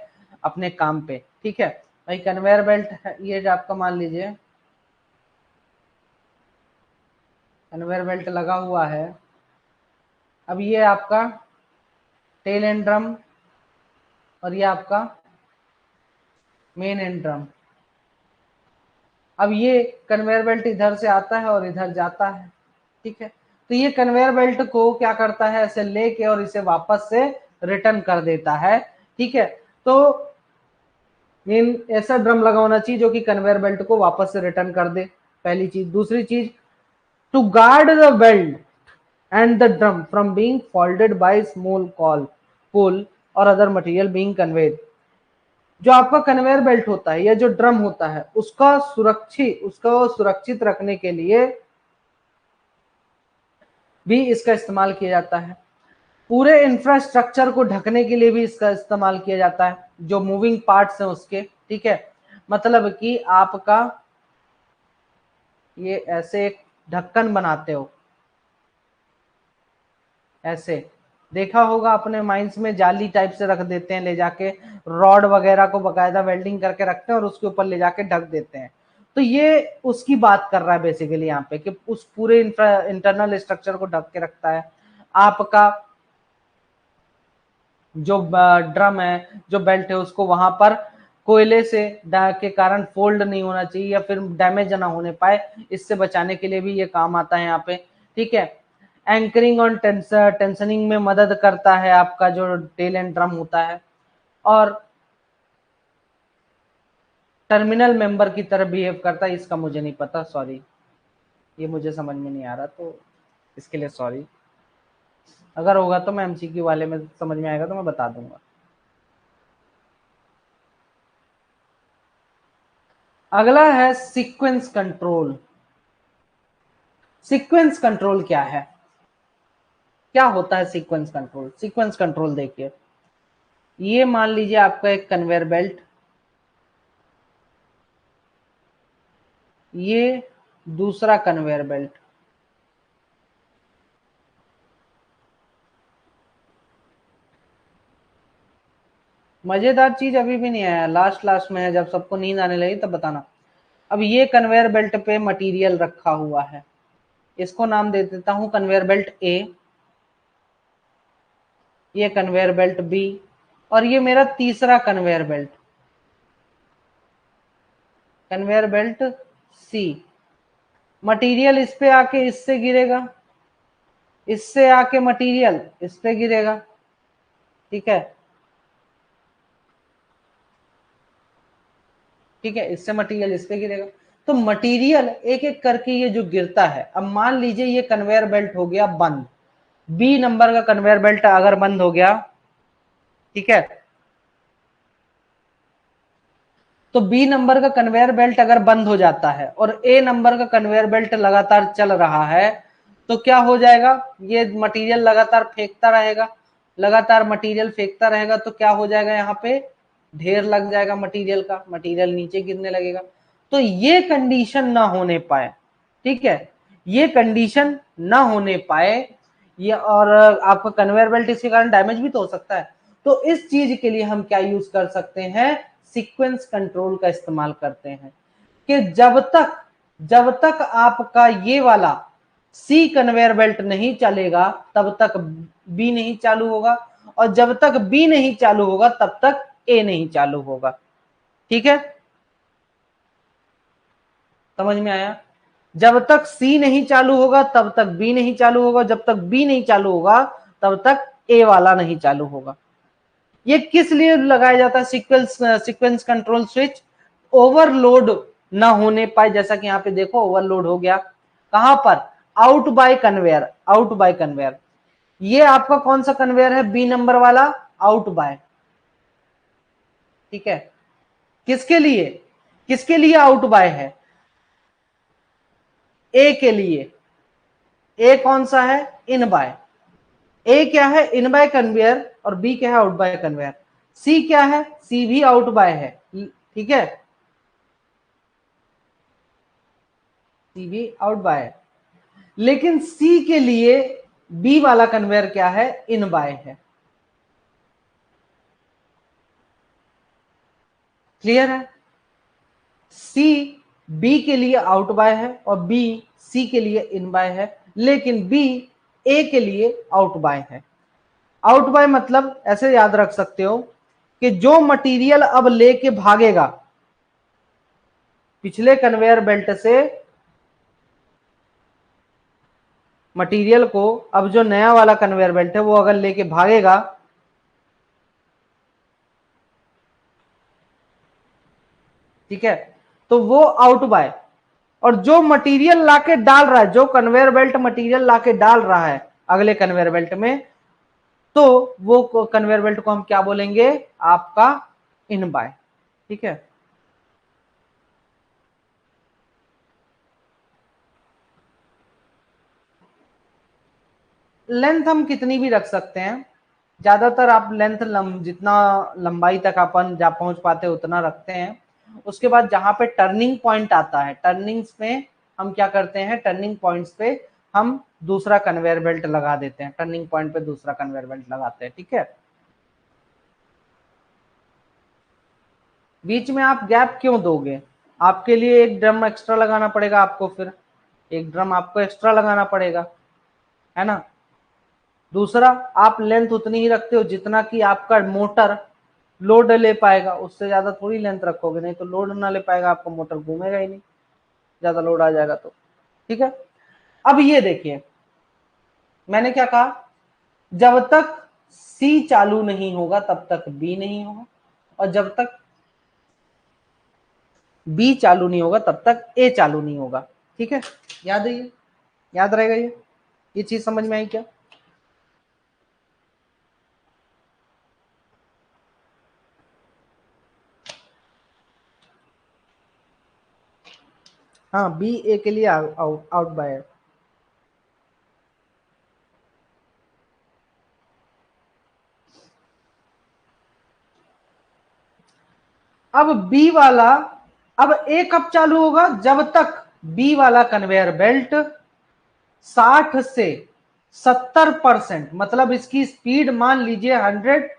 अपने काम पे। ठीक है भाई, कन्वेयर बेल्ट है ये जो आपका, मान लीजिए कन्वेयर बेल्ट लगा हुआ है। अब ये आपका टेल एंड ड्रम और ये आपका मेन एंड ड्रम। अब ये कन्वेयर बेल्ट इधर से आता है और इधर जाता है। ठीक है, तो ये कन्वेयर बेल्ट को क्या करता है, ऐसे लेके और इसे वापस से रिटर्न कर देता है। ठीक है, तो इन ऐसा ड्रम लगा होना चाहिए जो कि कन्वेयर बेल्ट को वापस से रिटर्न कर दे, पहली चीज। दूसरी चीज, to guard the belt and the drum from being folded by small pull or other material being conveyed। जो आपका कन्वेयर बेल्ट होता है या जो ड्रम होता है उसको सुरक्षित रखने के लिए भी इसका इस्तेमाल किया जाता है। पूरे इंफ्रास्ट्रक्चर को ढकने के लिए भी इसका इस्तेमाल किया जाता है, जो मूविंग पार्ट्स हैं उसके। ठीक है, मतलब कि आपका ये ऐसे एक ढक्कन बनाते हो, ऐसे देखा होगा अपने माइंस में, जाली टाइप से रख देते हैं ले जाके, रॉड वगैरह को बकायदा वेल्डिंग करके रखते हैं और उसके ऊपर ले जाके ढक देते हैं। तो ये उसकी बात कर रहा है बेसिकली यहाँ पे, कि उस पूरे इंटरनल स्ट्रक्चर को ढक के रखता है। आपका जो ड्रम है, जो बेल्ट है, उसको वहां पर कोयले से के कारण फोल्ड नहीं होना चाहिए या फिर डैमेज ना होने पाए, इससे बचाने के लिए भी ये काम आता है यहाँ पे। ठीक है, एंकरिंग और टेंशनिंग में मदद करता है आपका जो टेल एंड ड्रम होता है, और टर्मिनल मेंबर की तरह बिहेव करता है। इसका मुझे नहीं पता, सॉरी, ये मुझे समझ में नहीं आ रहा, तो इसके लिए सॉरी। अगर होगा तो मैं एमसीक्यू वाले में समझ में आएगा तो मैं बता दूंगा। अगला है सीक्वेंस कंट्रोल। सीक्वेंस कंट्रोल क्या है, क्या होता है सीक्वेंस कंट्रोल? सीक्वेंस कंट्रोल देखिए, ये मान लीजिए आपका एक कन्वेयर बेल्ट, ये दूसरा कन्वेयर बेल्ट। मजेदार चीज अभी भी नहीं आया, लास्ट लास्ट में है, जब सबको नींद आने लगी तब बताना। अब ये कन्वेयर बेल्ट पे मटेरियल रखा हुआ है, इसको नाम दे देता हूं कन्वेयर बेल्ट ए, ये कन्वेयर बेल्ट बी, और ये मेरा तीसरा कन्वेयर बेल्ट, कन्वेयर बेल्ट सी। मटेरियल इस पे आके इससे गिरेगा, इससे आके मटेरियल इस पे गिरेगा। ठीक है, ठीक है, इससे मटेरियल इस पे गिरेगा। तो मटेरियल एक एक करके ये जो गिरता है, अब मान लीजिए ये कन्वेयर बेल्ट हो गया बंद, बी नंबर का कन्वेयर बेल्ट अगर बंद हो गया, ठीक है, तो बी नंबर का कन्वेयर बेल्ट अगर बंद हो जाता है और ए नंबर का कन्वेयर बेल्ट लगातार चल रहा है, तो क्या हो जाएगा, ये मटेरियल लगातार फेंकता रहेगा, लगातार मटेरियल फेंकता रहेगा, तो क्या हो जाएगा, यहाँ पे ढेर लग जाएगा मटेरियल का, मटेरियल नीचे गिरने लगेगा। तो ये कंडीशन ना होने पाए, ठीक है, ये कंडीशन ना होने पाए, ये, और आपका कन्वेयर बेल्ट इसके कारण डैमेज भी तो हो सकता है। तो इस चीज के लिए हम क्या यूज कर सकते हैं, सीक्वेंस कंट्रोल का इस्तेमाल करते हैं, कि जब तक आपका ये वाला सी कन्वेयर बेल्ट नहीं चलेगा तब तक बी नहीं चालू होगा, और जब तक बी नहीं चालू होगा तब तक ए नहीं चालू होगा। ठीक है, समझ में आया? जब तक सी नहीं चालू होगा तब तक बी नहीं चालू होगा, जब तक बी नहीं चालू होगा तब तक ए वाला नहीं चालू होगा। ये किस लिए लगाया जाता है सीक्वेंस कंट्रोल स्विच? ओवरलोड ना होने पाए, जैसा कि यहाँ पे देखो ओवरलोड हो गया, कहां पर, out by conveyor, out by conveyor. ये आपका कौन सा कन्वेयर है, बी नंबर वाला, आउट बाय। ठीक है, किसके लिए, किसके लिए आउट बाय है, ए के लिए। ए कौन सा है, इन बाय। ए क्या है, इन बाय कन्वेयर, और बी क्या है, आउट बाय कन्वेयर। सी क्या है, सी भी आउट बाय है, ठीक है, सी भी आउट बाय है। लेकिन सी के लिए बी वाला कन्वेयर क्या है, इन बाय है। क्लियर है? सी बी के लिए आउट बाय है और बी सी के लिए इन बाय है, लेकिन बी ए के लिए आउट बाय है। आउट बाय मतलब ऐसे याद रख सकते हो कि जो मटेरियल अब लेके भागेगा पिछले कन्वेयर बेल्ट से, मटेरियल को अब जो नया वाला कन्वेयर बेल्ट है वो अगर लेके भागेगा, ठीक है, तो वो आउट बाय। और जो मटेरियल लाके डाल रहा है, जो कन्वेयर बेल्ट मटेरियल लाके डाल रहा है अगले कन्वेयर बेल्ट में, तो वो कन्वेयर बेल्ट को हम क्या बोलेंगे, आपका इन बाय। ठीक है, लेंथ हम कितनी भी रख सकते हैं, ज्यादातर आप लेंथ जितना लंबाई तक अपन जा पहुंच पाते उतना रखते हैं। उसके बाद जहां पे टर्निंग पॉइंट आता है, टर्निंग्स में हम क्या करते हैं, टर्निंग पॉइंट्स पे हम दूसरा कन्वेयर बेल्ट लगा देते हैं, टर्निंग पॉइंट पे दूसरा कन्वेयर बेल्ट लगाते हैं। ठीक है, बीच में आप गैप क्यों दोगे, आपके लिए एक ड्रम एक्स्ट्रा लगाना पड़ेगा आपको, फिर एक ड्रम आपको एक्स्ट्रा लगाना पड़ेगा, है ना। दूसरा, आप लेंथ उतनी ही रखते हो जितना कि आपका मोटर लोड ले पाएगा, उससे ज्यादा थोड़ी लेंथ रखोगे, नहीं तो लोड ना ले पाएगा आपका मोटर, घूमेगा ही नहीं, ज्यादा लोड आ जाएगा तो। ठीक है, अब ये देखिए मैंने क्या कहा, जब तक सी चालू नहीं होगा तब तक बी नहीं होगा, और जब तक बी चालू नहीं होगा तब तक ए चालू नहीं होगा। ठीक है, याद है ये, याद रहेगा ये चीज समझ में आई क्या? हाँ, बी ए के लिए आउट बाय है। अब बी वाला, अब ए कब चालू होगा, जब तक बी वाला कन्वेयर बेल्ट 60 से 70%, मतलब इसकी स्पीड मान लीजिए 100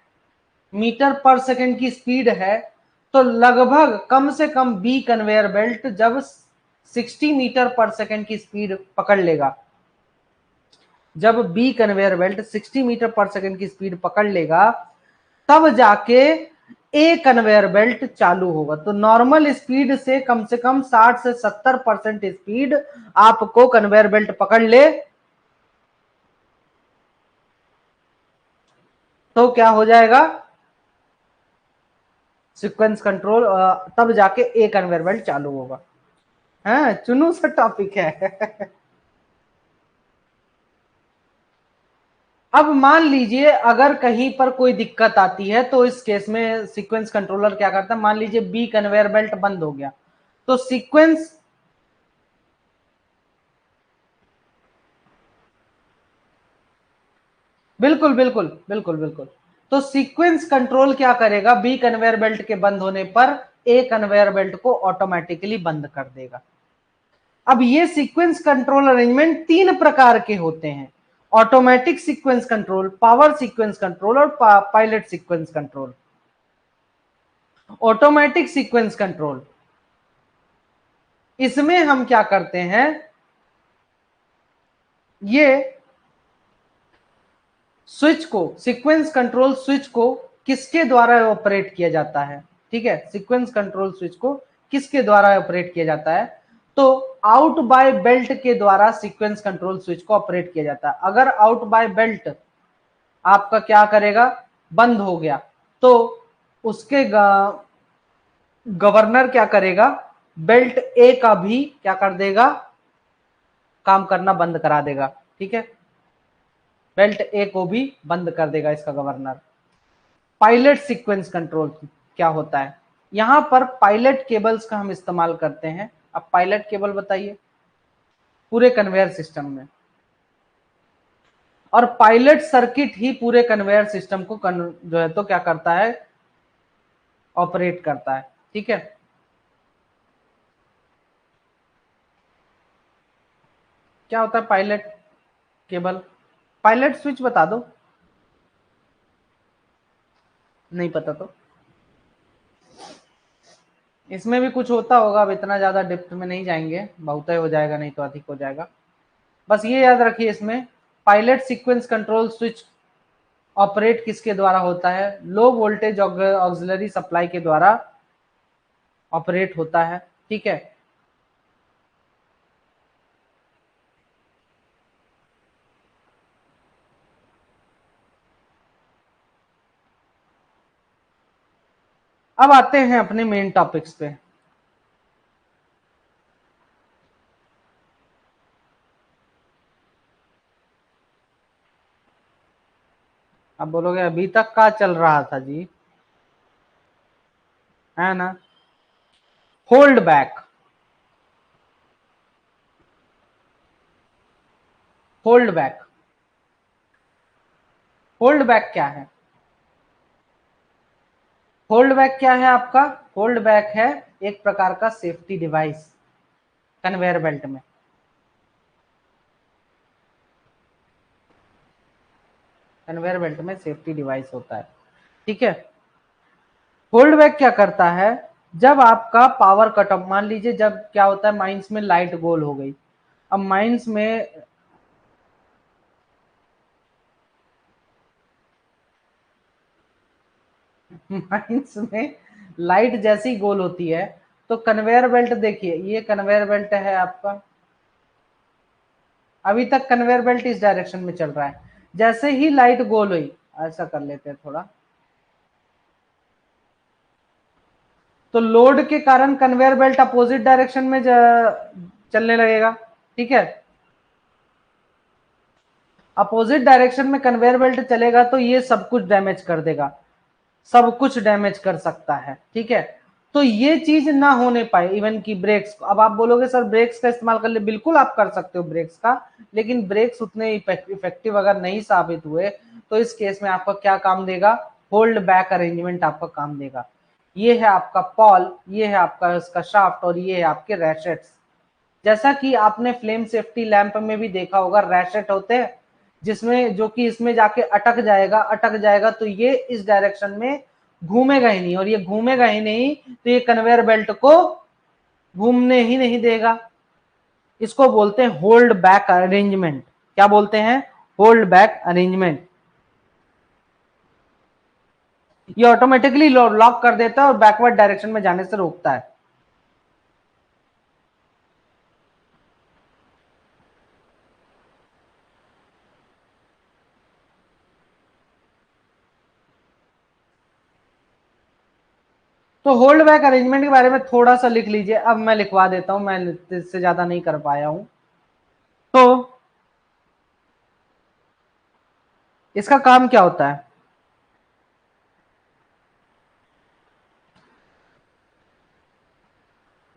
मीटर पर सेकेंड की स्पीड है, तो लगभग कम से कम बी कन्वेयर बेल्ट जब 60 मीटर पर सेकेंड की स्पीड पकड़ लेगा, जब बी कन्वेयर बेल्ट 60 मीटर पर सेकेंड की स्पीड पकड़ लेगा, तब जाके ए कन्वेयर बेल्ट चालू होगा। तो नॉर्मल स्पीड से कम 60 से 70% स्पीड आपको कन्वेयर बेल्ट पकड़ ले तो क्या हो जाएगा, सीक्वेंस कंट्रोल, तब जाके ए कन्वेयर बेल्ट चालू होगा। है, चुनू सा टॉपिक है। अब मान लीजिए अगर कहीं पर कोई दिक्कत आती है तो इस केस में सीक्वेंस कंट्रोलर क्या करता है, मान लीजिए बी कन्वेयर बेल्ट बंद हो गया, तो सीक्वेंस, बिल्कुल बिल्कुल बिल्कुल बिल्कुल, तो सीक्वेंस कंट्रोल क्या करेगा, बी कन्वेयर बेल्ट के बंद होने पर ए कन्वेयर बेल्ट को ऑटोमेटिकली बंद कर देगा। अब ये सीक्वेंस कंट्रोल अरेंजमेंट तीन प्रकार के होते हैं, automatic sequence control, power sequence control और pilot sequence control. Automatic sequence control, इसमें हम क्या करते हैं, ये स्विच को, सीक्वेंस कंट्रोल स्विच को किसके द्वारा ऑपरेट किया जाता है, ठीक है, सीक्वेंस कंट्रोल स्विच को किसके द्वारा ऑपरेट किया जाता है, तो आउट बाय बेल्ट के द्वारा सीक्वेंस कंट्रोल स्विच को ऑपरेट किया जाता है। अगर आउट बाय बेल्ट आपका क्या करेगा, बंद हो गया, तो उसके गवर्नर क्या करेगा, बेल्ट ए का भी क्या कर देगा, काम करना बंद करा देगा। ठीक है, बेल्ट ए को भी बंद कर देगा इसका गवर्नर। पायलट सीक्वेंस कंट्रोल क्या होता है, यहां पर पायलट केबल्स का हम इस्तेमाल करते हैं। अब पायलट केबल बताइए, पूरे कन्वेयर सिस्टम में और पायलट सर्किट ही पूरे कन्वेयर सिस्टम को जो है तो क्या करता है, ऑपरेट करता है। ठीक है, क्या होता है पायलट केबल, पायलट स्विच बता दो, नहीं पता तो इसमें भी कुछ होता होगा, अब इतना ज्यादा डेप्थ में नहीं जाएंगे, बहुत ही हो जाएगा, नहीं तो अधिक हो जाएगा। बस ये याद रखिए इसमें pilot sequence control switch operate किसके द्वारा होता है, लो वोल्टेज ऑक्सिलरी सप्लाई के द्वारा ऑपरेट होता है। ठीक है, अब आते हैं अपने मेन टॉपिक्स पे। अब बोलोगे अभी तक क्या चल रहा था जी, है ना, hold back, hold back, hold back क्या है, होल्ड बैक क्या है आपका, होल्ड बैक है एक प्रकार का सेफ्टी डिवाइस कन्वेयर बेल्ट में। कन्वेयर बेल्ट में सेफ्टी डिवाइस होता है। ठीक है, होल्ड बैक क्या करता है, जब आपका पावर कट ऑफ, मान लीजिए जब क्या होता है माइंस में लाइट गोल हो गई, अब माइंस में माइंस में लाइट जैसी गोल होती है, तो कन्वेयर बेल्ट देखिए, ये कन्वेयर बेल्ट है आपका, अभी तक कन्वेयर बेल्ट इस डायरेक्शन में चल रहा है, जैसे ही लाइट गोल हुई, ऐसा कर लेते हैं थोड़ा, तो लोड के कारण कन्वेयर बेल्ट अपोजिट डायरेक्शन में चलने लगेगा। ठीक है, अपोजिट डायरेक्शन में कन्वेयर बेल्ट चलेगा तो ये सब कुछ डैमेज कर देगा, सब कुछ डैमेज कर सकता है। ठीक है, तो ये चीज ना होने पाए इवन की ब्रेक्स को। अब आप बोलोगे सर ब्रेक्स का इस्तेमाल कर ले, बिल्कुल आप कर सकते हो ब्रेक्स का, लेकिन ब्रेक्स उतने इफेक्टिव अगर नहीं साबित हुए तो इस केस में आपका क्या काम देगा, होल्ड बैक अरेंजमेंट आपका काम देगा। ये है आपका पॉल, ये है आपका इसका शाफ्ट, और ये है आपके रैशेट्स। जैसा कि आपने फ्लेम सेफ्टी लैंप में भी देखा होगा, रैशेट होते हैं जिसमें जो कि इसमें जाके अटक जाएगा, अटक जाएगा तो ये इस डायरेक्शन में घूमेगा ही नहीं, और ये घूमेगा ही नहीं तो ये कन्वेयर बेल्ट को घूमने ही नहीं देगा। इसको बोलते हैं होल्ड बैक अरेंजमेंट। क्या बोलते हैं, होल्ड बैक अरेंजमेंट। ये ऑटोमेटिकली लॉक कर देता है और बैकवर्ड डायरेक्शन में जाने से रोकता है। तो होल्ड बैक अरेंजमेंट के बारे में थोड़ा सा लिख लीजिए, अब मैं लिखवा देता हूं, मैं इससे ज्यादा नहीं कर पाया हूं। तो इसका काम क्या होता है,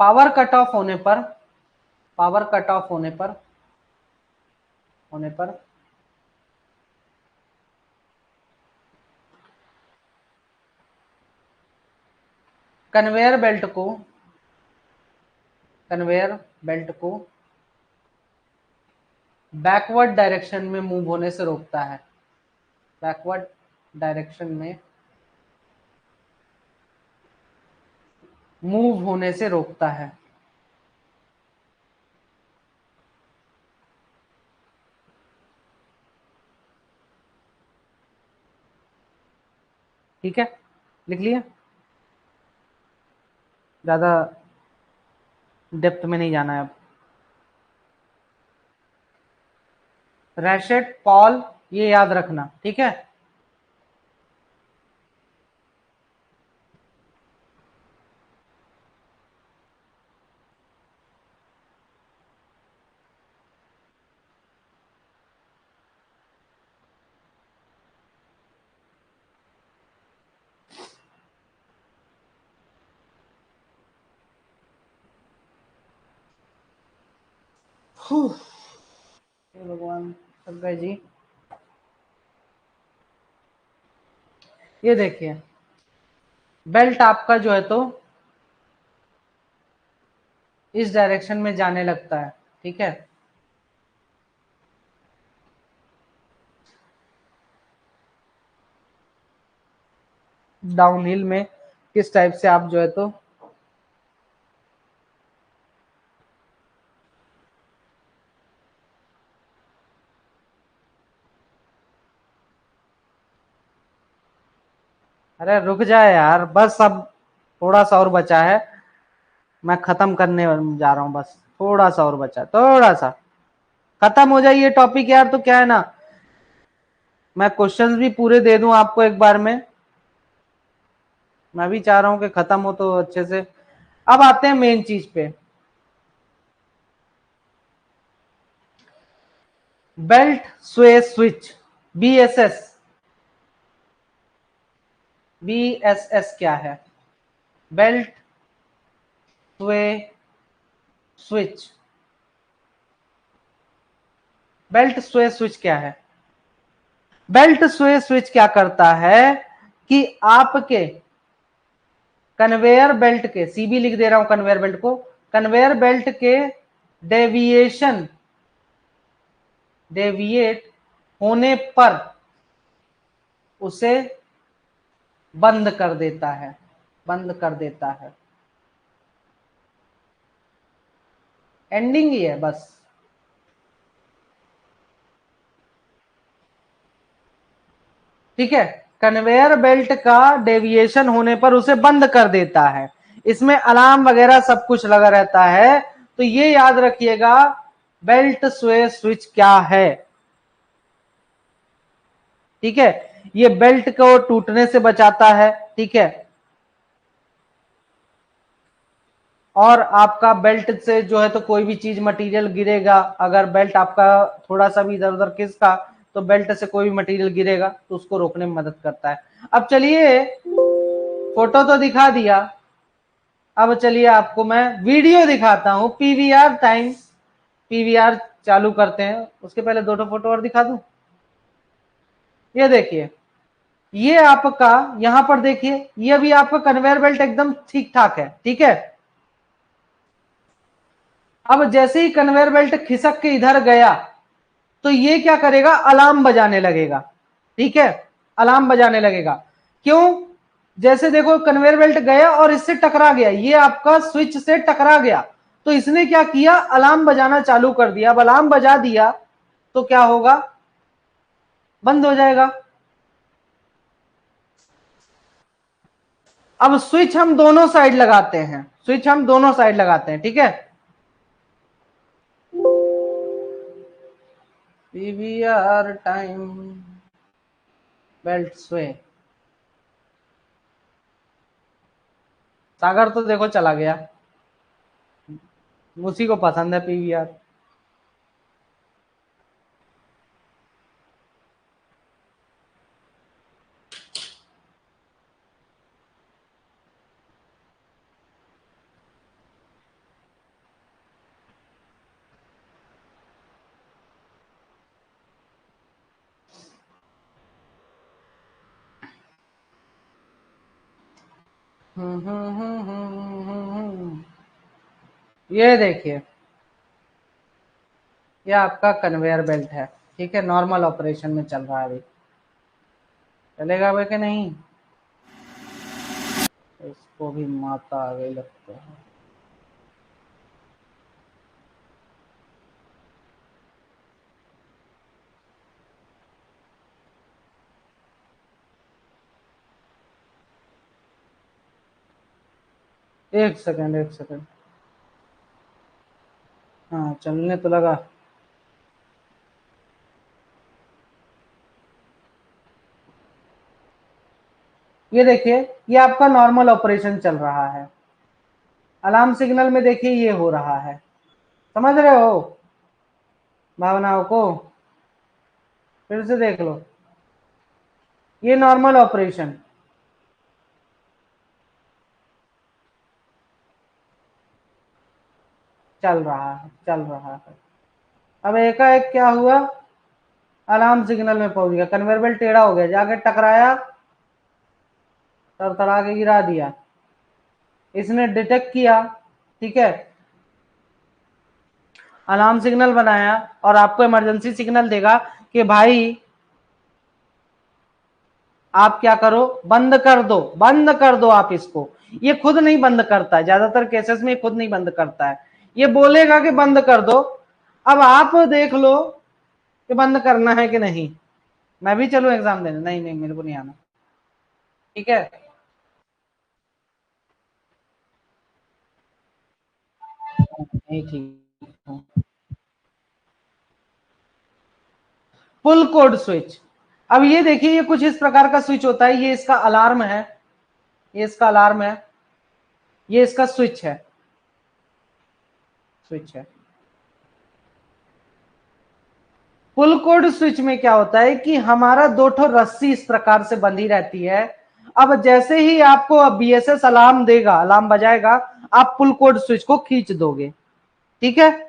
पावर कट ऑफ होने पर, पावर कट ऑफ होने पर कन्वेयर बेल्ट को, कन्वेयर बेल्ट को बैकवर्ड डायरेक्शन में मूव होने से रोकता है, बैकवर्ड डायरेक्शन में मूव होने से रोकता है। ठीक है, लिख लिया, ज्यादा डेप्थ में नहीं जाना है अब। रैशेट, पॉल, ये याद रखना। ठीक है, भगवान, थक गए जी। ये देखिए बेल्ट आपका जो है तो इस डायरेक्शन में जाने लगता है, ठीक है। डाउनहिल में किस टाइप से आप जो है तो अरे रुक जाए यार, बस अब थोड़ा सा और बचा है, मैं खत्म करने जा रहा हूँ, बस थोड़ा सा और बचा, थोड़ा सा खत्म हो जाए ये टॉपिक यार। तो क्या है ना, मैं क्वेश्चंस भी पूरे दे दूं आपको एक बार में, मैं भी चाह रहा हूं कि खत्म हो तो अच्छे से। अब आते हैं मेन चीज पे, बेल्ट स्वे स्विच, बीएसएस। बीएसएस क्या है? बेल्ट स्वे स्विच। बेल्ट स्वे स्विच क्या है? बेल्ट स्वे स्विच क्या करता है कि आपके कन्वेयर बेल्ट के, सीबी लिख दे रहा हूं कन्वेयर बेल्ट को, कन्वेयर बेल्ट के डेविएशन, डेविएट होने पर उसे बंद कर देता है, बंद कर देता है। एंडिंग ही है बस, ठीक है। कन्वेयर बेल्ट का डेविएशन होने पर उसे बंद कर देता है, इसमें अलार्म वगैरह सब कुछ लगा रहता है। तो ये याद रखिएगा बेल्ट स्वे स्विच क्या है, ठीक है। ये बेल्ट को टूटने से बचाता है, ठीक है। और आपका बेल्ट से जो है तो कोई भी चीज मटेरियल गिरेगा, अगर बेल्ट आपका थोड़ा सा भी इधर उधर खिसका तो बेल्ट से कोई भी मटेरियल गिरेगा तो उसको रोकने में मदद करता है। अब चलिए, फोटो तो दिखा दिया, अब चलिए आपको मैं वीडियो दिखाता हूं, पीवीआर टाइम। पीवीआर चालू करते हैं, उसके पहले दो फोटो और दिखा दूं। ये देखिए, ये आपका यहां पर देखिए, ये भी आपका कन्वेयर बेल्ट एकदम ठीक ठाक है, ठीक है। अब जैसे ही कन्वेयर बेल्ट खिसक के इधर गया तो ये क्या करेगा, अलार्म बजाने लगेगा, ठीक है। अलार्म बजाने लगेगा, क्यों? जैसे देखो कन्वेयर बेल्ट गया और इससे टकरा गया, ये आपका स्विच से टकरा गया, तो इसने क्या किया, अलार्म बजाना चालू कर दिया। अब अलार्म बजा दिया तो क्या होगा, बंद हो जाएगा। अब स्विच हम दोनों साइड लगाते हैं, स्विच हम दोनों साइड लगाते हैं, ठीक है। पीवीआर टाइम बेल्ट स्वे। सागर तो देखो चला गया, उसी को पसंद है पीवीआर। ये देखिए, ये आपका कन्वेयर बेल्ट है, ठीक है, नॉर्मल ऑपरेशन में चल रहा है अभी। चलेगा भाई कि नहीं? इसको भी माता आ गई लगता है। एक सेकंड, एक सेकंड, हाँ चलने तो लगा। ये देखिए, ये आपका नॉर्मल ऑपरेशन चल रहा है, अलार्म सिग्नल में देखिए ये हो रहा है, समझ रहे हो भावनाओं को? फिर से देख लो, ये नॉर्मल ऑपरेशन चल रहा है, चल रहा है। अब एकाएक क्या हुआ, अलार्म सिग्नल में पहुंच गया, कन्वेयर बेल्ट टेढ़ा हो गया, जाके टकराया तरतरा के गिरा दिया, इसने डिटेक्ट किया, ठीक है, अलार्म सिग्नल बनाया और आपको इमरजेंसी सिग्नल देगा कि भाई आप क्या करो, बंद कर दो, बंद कर दो आप इसको। ये खुद नहीं बंद करता है, ज्यादातर केसेस में खुद नहीं बंद करता है, ये बोलेगा कि बंद कर दो। अब आप देख लो कि बंद करना है कि नहीं। मैं भी चलूं एग्जाम देने? नहीं नहीं, मेरे को नहीं आना, ठीक है। नहीं, ठीक। Full code switch. अब ये देखिए, ये कुछ इस प्रकार का स्विच होता है, ये इसका अलार्म है, ये इसका अलार्म है, ये इसका स्विच है, स्विच है। फुल कोड स्विच में क्या होता है कि हमारा दो ठो रस्सी इस प्रकार से बंधी रहती है। अब जैसे ही आपको बीएसएस अलार्म देगा, अलार्म बजाएगा, आप फुल कोड स्विच को खींच दोगे, ठीक है।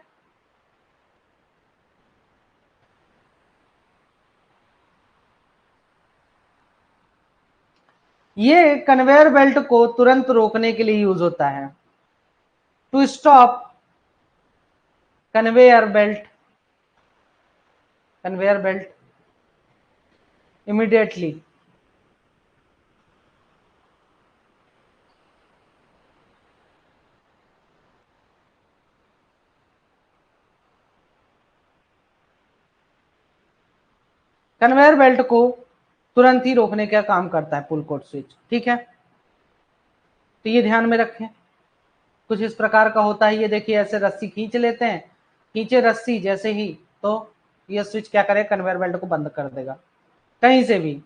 ये कन्वेयर बेल्ट को तुरंत रोकने के लिए यूज होता है, to stop conveyor belt, conveyor belt immediately. Conveyor belt को तुरंत ही रोकने का काम करता है पुल कोड स्विच, ठीक है। तो ये ध्यान में रखें, कुछ इस प्रकार का होता है। ये देखिए, ऐसे रस्सी खींच लेते हैं, खींचे रस्सी जैसे ही, तो ये स्विच क्या करेगा, कन्वेयर बेल्ट को बंद कर देगा कहीं से भी।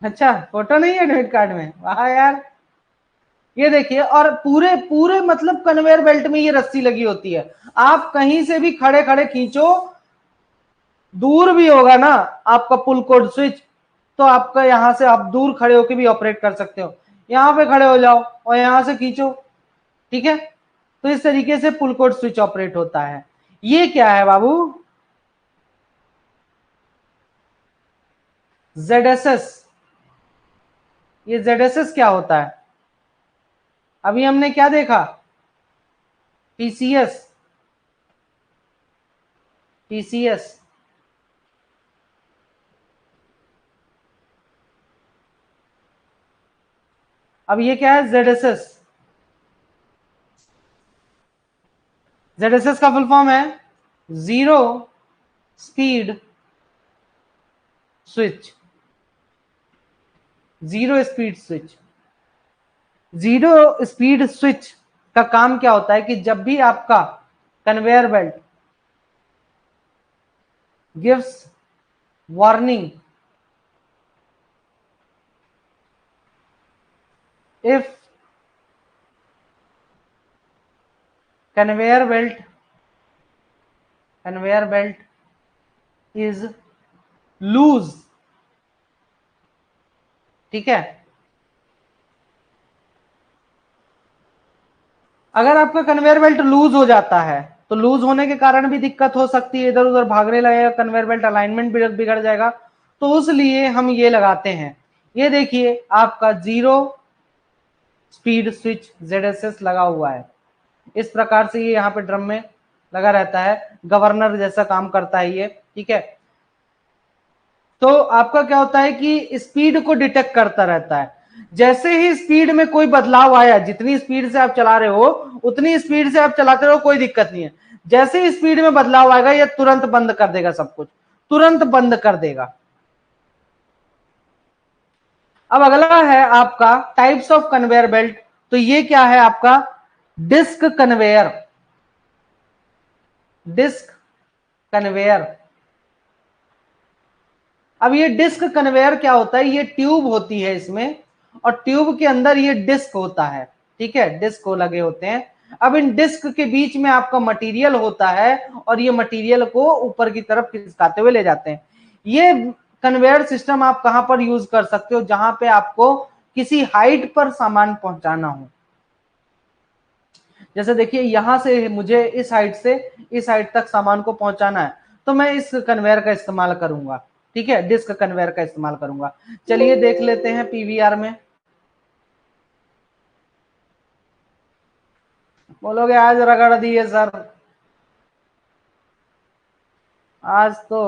अच्छा, फोटो नहीं है एडमिट कार्ड में, वाह यार। ये देखिए, और पूरे पूरे मतलब कन्वेयर बेल्ट में ये रस्सी लगी होती है, आप कहीं से भी खड़े खड़े खींचो, दूर भी होगा ना आपका पुल कोड स्विच, तो आपका यहां से आप दूर खड़े होकर भी ऑपरेट कर सकते हो। यहां पे खड़े हो जाओ और यहां से खींचो, ठीक है। तो इस तरीके से पुल कोड स्विच ऑपरेट होता है। ये क्या है बाबू, ZSS। ये ZSS क्या होता है? अभी हमने क्या देखा, PCS, PCS। अब ये क्या है, ZSS। ZSS का फुल फॉर्म है zero speed switch, zero speed switch. Zero speed switch का काम क्या होता है कि जब भी आपका conveyor belt gives warning if conveyor belt is loose, ठीक है। अगर आपका कन्वेयर बेल्ट लूज हो जाता है, तो लूज होने के कारण भी दिक्कत हो सकती है, इधर उधर भागने लगेगा, कन्वेयर बेल्ट अलाइनमेंट बिगड़ जाएगा। तो उस लिए हम ये लगाते हैं, ये देखिए आपका जीरो स्पीड स्विच ZSS लगा हुआ है। इस प्रकार से ये यहाँ पे ड्रम में लगा रहता है, गवर्नर जैसा काम करता है ये, ठीक है। तो आपका क्या होता है कि स्पीड को डिटेक्ट करता रहता है, जैसे ही स्पीड में कोई बदलाव आया, जितनी स्पीड से आप चला रहे हो उतनी स्पीड से आप चलाते रहो, कोई दिक्कत नहीं है। जैसे ही स्पीड में बदलाव आएगा, ये तुरंत बंद कर देगा, सब कुछ तुरंत बंद कर देगा। अब अगला है आपका टाइप्स ऑफ कन्वेयर बेल्ट। तो ये क्या है आपका, डिस्क कन्वेयर, डिस्क कन्वेयर। अब ये डिस्क कन्वेयर क्या होता है, ये ट्यूब होती है इसमें, और ट्यूब के अंदर ये डिस्क होता है, ठीक है, डिस्क को लगे होते हैं। अब इन डिस्क के बीच में आपका मटेरियल होता है, और ये मटेरियल को ऊपर की तरफ खिसकाते हुए ले जाते हैं। ये कन्वेयर सिस्टम आप कहां पर यूज कर सकते हो, जहां पे आपको किसी हाइट पर सामान पहुंचाना हो। जैसे देखिए, यहां से मुझे इस हाइट से इस हाइट तक सामान को पहुंचाना है, तो मैं इस कन्वेयर का इस्तेमाल करूंगा, ठीक है, डिस्क कन्वेयर का इस्तेमाल करूंगा। चलिए देख लेते हैं पीवीआर में। बोलोगे आज रगड़ दिए सर, आज तो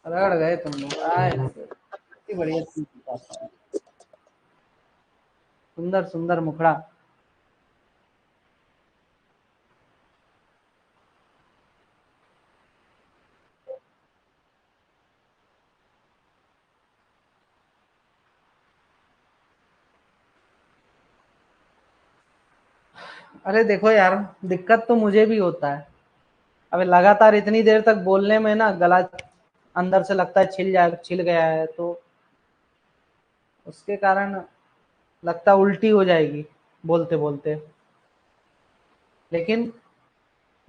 रगड़ गए तुम लोग। आए इतनी बढ़िया चीज बताता हूं। सुंदर सुंदर मुखड़ा। अरे देखो यार, दिक्कत तो मुझे भी होता है। अबे लगातार इतनी देर तक बोलने में ना गला अंदर से लगता है छिल गया है, तो उसके कारण लगता उल्टी हो जाएगी बोलते बोलते। लेकिन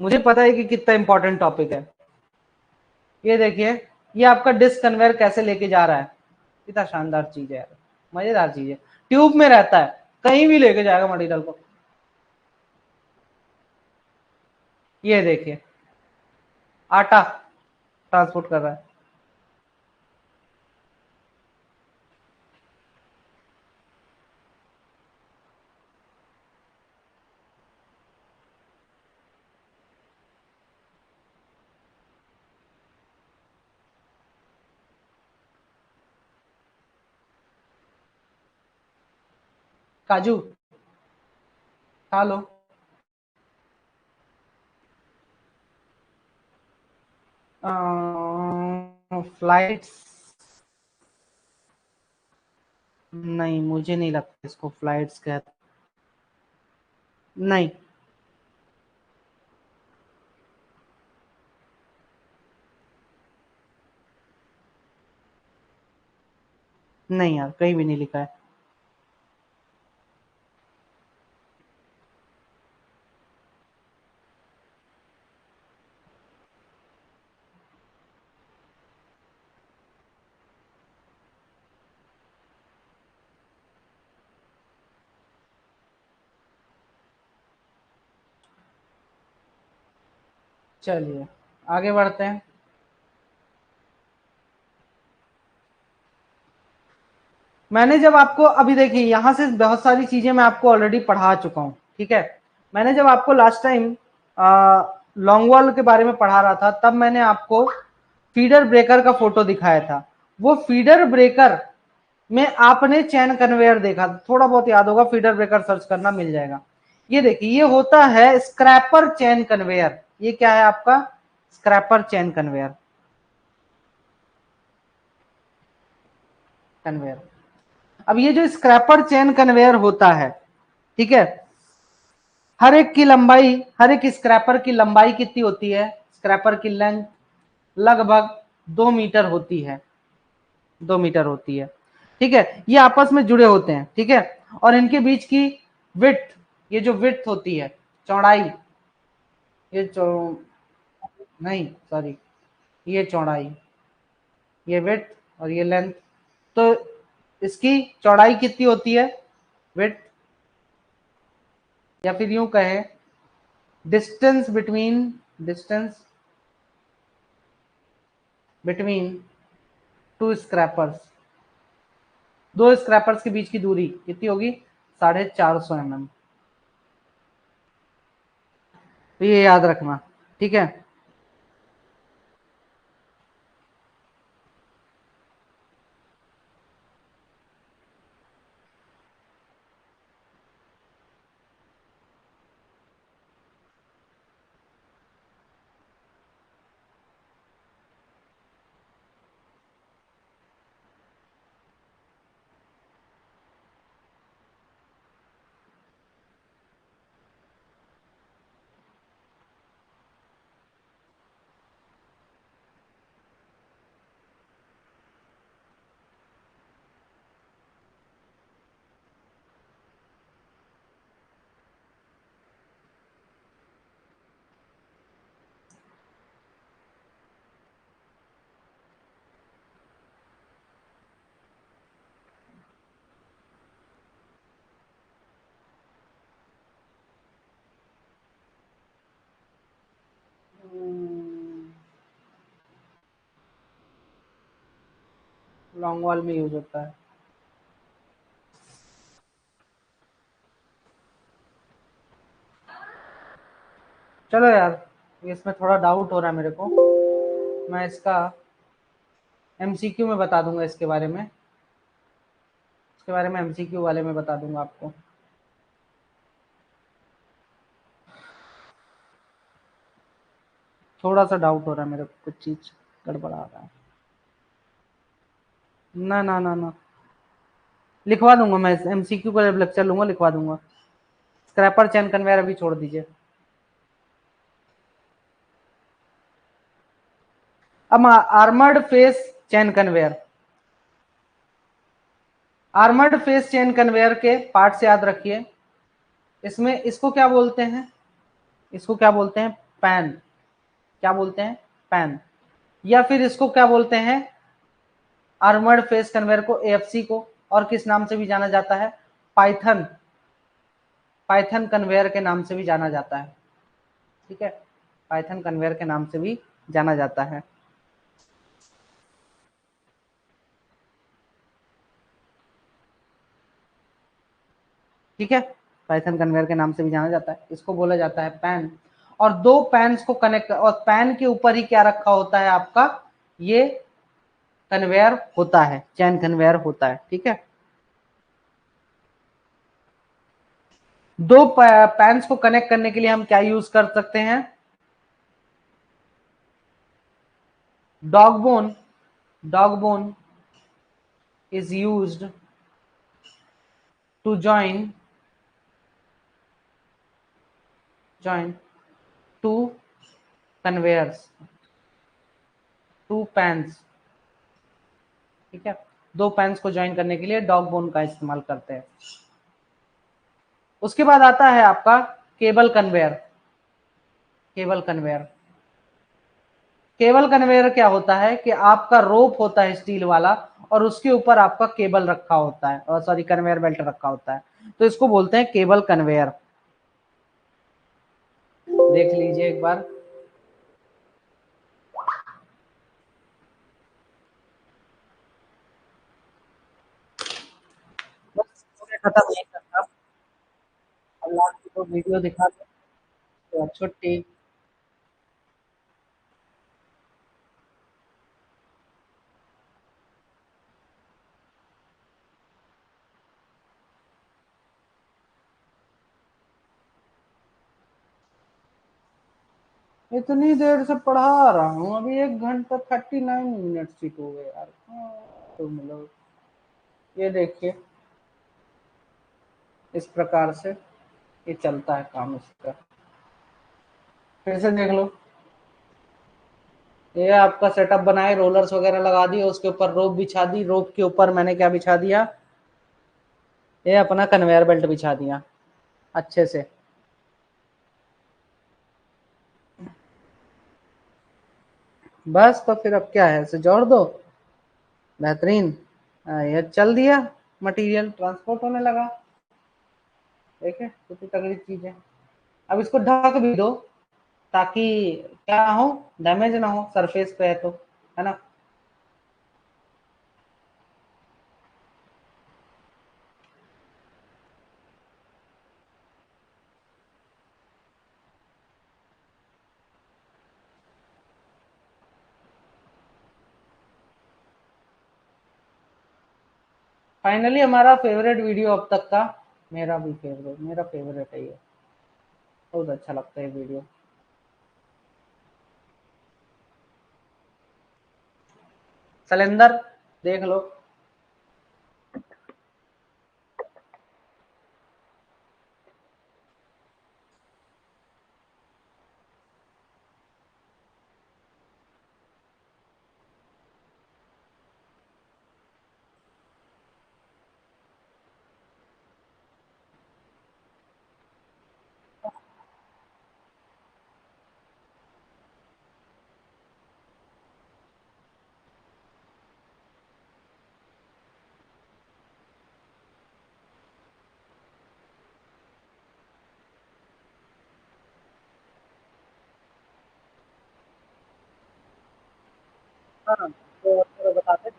मुझे पता है कि कितना इंपॉर्टेंट टॉपिक है। ये देखिए, ये आपका डिस्क कन्वेयर कैसे लेके जा रहा है। कितना शानदार चीज है यार, मजेदार चीज है। ट्यूब में रहता है, कहीं भी लेके जाएगा मटेरियल को। ये देखिए, आटा ट्रांसपोर्ट कर रहा है। काजू खा लो। फ्लाइट्स, नहीं मुझे नहीं लगता इसको फ्लाइट्स कहते। नहीं, नहीं यार, कहीं भी नहीं लिखा है। चलिए आगे बढ़ते हैं। मैंने जब आपको अभी देखिए, यहां से बहुत सारी चीजें मैं आपको ऑलरेडी पढ़ा चुका हूं, ठीक है। मैंने जब आपको लास्ट टाइम लॉन्गवॉल के बारे में पढ़ा रहा था, तब मैंने आपको फीडर ब्रेकर का फोटो दिखाया था। वो फीडर ब्रेकर में आपने चैन कन्वेयर देखा, थोड़ा बहुत याद होगा, फीडर ब्रेकर सर्च करना मिल जाएगा। ये देखिए, ये होता है स्क्रैपर चैन कन्वेयर। ये क्या है आपका? स्क्रैपर चैन कन्वेयर, कन्वेयर। अब ये जो स्क्रैपर चैन कन्वेयर होता है, ठीक है, हर एक की लंबाई, हर एक स्क्रैपर की लंबाई कितनी होती है? स्क्रैपर की लेंथ लगभग 2 मीटर होती है, 2 मीटर होती है, ठीक है। ये आपस में जुड़े होते हैं, ठीक है। और इनके बीच की विड्थ, ये जो विड्थ होती है, चौड़ाई, ये नहीं सॉरी, ये चौड़ाई, ये विड्थ और ये लेंथ। तो इसकी चौड़ाई कितनी होती है? विड्थ, या फिर यूं कहें distance between, distance between to scrapers, दो स्क्रैपर्स के बीच की दूरी कितनी होगी? 450 mm। तो ये याद रखना, ठीक है। लॉन्ग वॉल में यूज होता है। चलो यार, इसमें थोड़ा डाउट हो रहा है मेरे को, मैं इसका एमसीक्यू में बता दूंगा, इसके बारे में एमसीक्यू वाले में बता दूंगा आपको। थोड़ा सा डाउट हो रहा है मेरे को, कुछ चीज गड़बड़ा रहा है। ना ना ना ना, लिखवा दूंगा मैं, एमसीक्यू का जब लेक्चर लूंगा लिखवा दूंगा। स्क्रैपर चैन कन्वेयर अभी छोड़ दीजिए। अब armoured face chain conveyor, armoured face chain conveyor के पार्ट से याद रखिए। इसमें इसको क्या बोलते हैं, इसको क्या बोलते हैं, पैन। क्या बोलते हैं, पैन। या फिर इसको क्या बोलते हैं, आर्मर्ड फेस कन्वेयर को, एएफसी को, और किस नाम से भी जाना जाता है, पाइथन, पाइथन कन्वेयर के नाम से भी जाना जाता है। ठीक है, पाइथन कन्वेयर के नाम से भी जाना जाता है। ठीक है, पाइथन कन्वेयर के नाम से भी जाना जाता है, इसको बोला जाता है पैन। और दो पैन्स को कनेक्ट, और पैन के ऊपर ही क्या रखा होता है आपका, ये कन्वेयर होता है, चैन कन्वेयर होता है। ठीक है, दो पैन्स को कनेक्ट करने के लिए हम क्या यूज कर सकते हैं, dog bone, dog bone is used to join two conveyors, two pans. ठीक है, दो पैन्स को ज्वाइन करने के लिए डॉग बोन का इस्तेमाल करते हैं। उसके बाद आता है आपका cable conveyor. Cable conveyor, cable conveyor क्या होता है कि आपका रोप होता है स्टील वाला, और उसके ऊपर आपका केबल रखा होता है, और सॉरी कन्वेयर बेल्ट रखा होता है, तो इसको बोलते हैं केबल कन्वेयर। देख लीजिए एक बार। बस खत्म नहीं करता, अल्लाह की तो वीडियो दिखा दो तो छुट्टी। इतनी देर से पढ़ा रहा हूँ, अभी 1 घंटा 39 मिनट सीट हो गए यार। तो मतलब ये देखिए, इस प्रकार से ये चलता है काम इसका। फिर से देख लो, ये आपका सेटअप बनाए, रोलर्स वगैरह लगा दिए, उसके ऊपर रोप बिछा दी, रोप के ऊपर मैंने क्या बिछा दिया, ये अपना कन्वेयर बेल्ट बिछा दिया अच्छे से। बस तो फिर अब क्या है, इसे जोड़ दो, बेहतरीन। ये चल दिया, मटेरियल ट्रांसपोर्ट होने लगा। देखे कितनी तगड़ी चीज है। अब इसको ढक भी दो, ताकि क्या ना हो, डैमेज ना हो सरफेस पे है तो, है ना। फाइनली हमारा फेवरेट वीडियो अब तक का, मेरा फेवरेट है ये, बहुत अच्छा लगता है वीडियो। सलेंदर, देख लो। हाँ, तो बताते थे।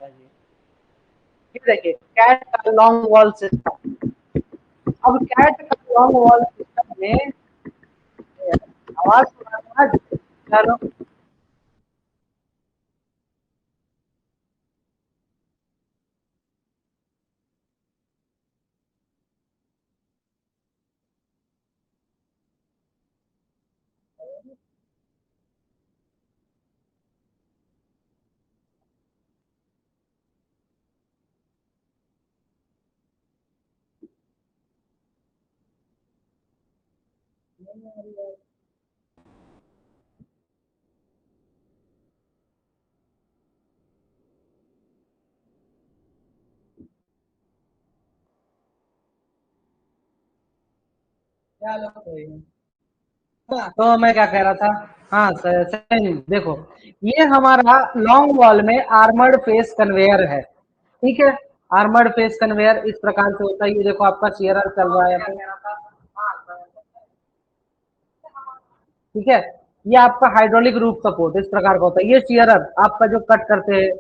जी। ये देखिए कैट का लॉन्ग वॉल सिस्टम। अब कैट का लॉन्ग वॉल सिस्टम में आवाज सुना था, चलो चलो कोई नहीं। तो मैं क्या कह रहा था, हाँ सही, देखो ये हमारा लॉन्ग वॉल में आर्मर्ड फेस कन्वेयर है, ठीक है। आर्मर्ड फेस कन्वेयर इस प्रकार से होता है, ये देखो आपका शेयरर चल रहा है, ठीक है। ये आपका हाइड्रोलिक रूफ सपोर्ट इस प्रकार का होता है, ये शेयरर आपका जो कट करते हैं,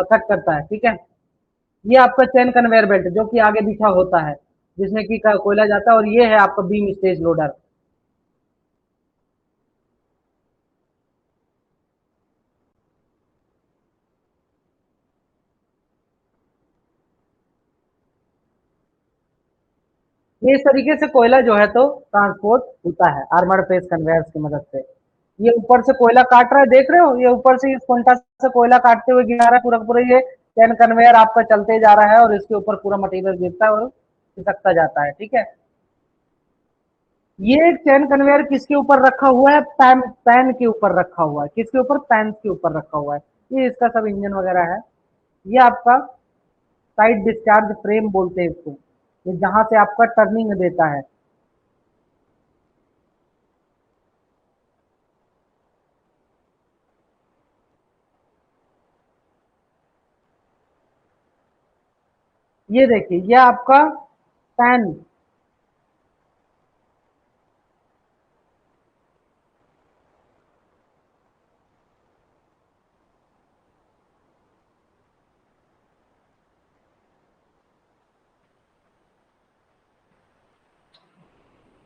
कट करता है, ठीक है। ये आपका चेन कन्वेयर बेल्ट जो कि आगे पीछा होता है, जिसमें कि कोयला जाता है, और ये है आपका बीम स्टेज लोडर। ये इस तरीके से कोयला जो है तो ट्रांसपोर्ट होता है आर्मर्ड फेस कन्वेयर्स की मदद से। ये ऊपर से कोयला काट रहा है, देख रहे हो, ये ऊपर से इस कोंटा से कोयला काटते हुए गिरा रहा है, पूरा पूरा ये चैन कन्वेयर आपका चलते जा रहा है और इसके ऊपर पूरा मटेरियल गिरता है और खिसकता जाता है, ठीक है। ये चैन कन्वेयर किसके ऊपर रखा हुआ है, पैन पैन के ऊपर रखा हुआ है, किसके ऊपर, पैन के ऊपर रखा हुआ है। ये इसका सब इंजन वगैरह है। ये आपका साइड डिस्चार्ज फ्रेम बोलते हैं इसको, ये जहां से आपका टर्निंग देता है। ये देखिए ये आपका पैन,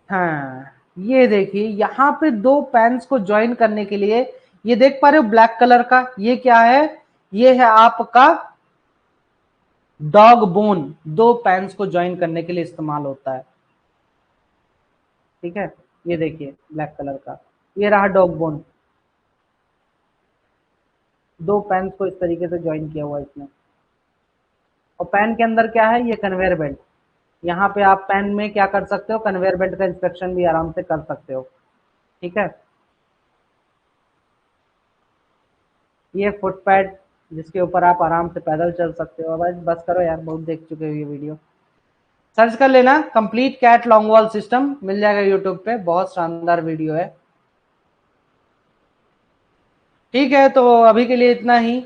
हाँ ये देखिए यहाँ पे दो पैन्स को ज्वाइन करने के लिए, ये देख पा रहे हो ब्लैक कलर का, ये क्या है, ये है आपका डॉग बोन, दो पैन्स को ज्वाइन करने के लिए इस्तेमाल होता है, ठीक है। ये देखिए ब्लैक कलर का, ये रहा डॉग बोन, दो पैन्स को इस तरीके से ज्वाइन किया हुआ है इसमें। और पैन के अंदर क्या है, ये कन्वेयर बेल्ट, यहाँ पे आप पैन में क्या कर सकते हो, कन्वेयर बेल्ट का इंस्पेक्शन भी आराम से कर सकते हो, ठीक है। ये फुटपैड जिसके ऊपर आप आराम से पैदल चल सकते हो। बस बस करो यार, बहुत देख चुके हो ये वीडियो। सर्च कर लेना complete Cat long wall system, मिल जाएगा यूट्यूब पे, बहुत शानदार वीडियो है। ठीक है तो अभी के लिए इतना ही।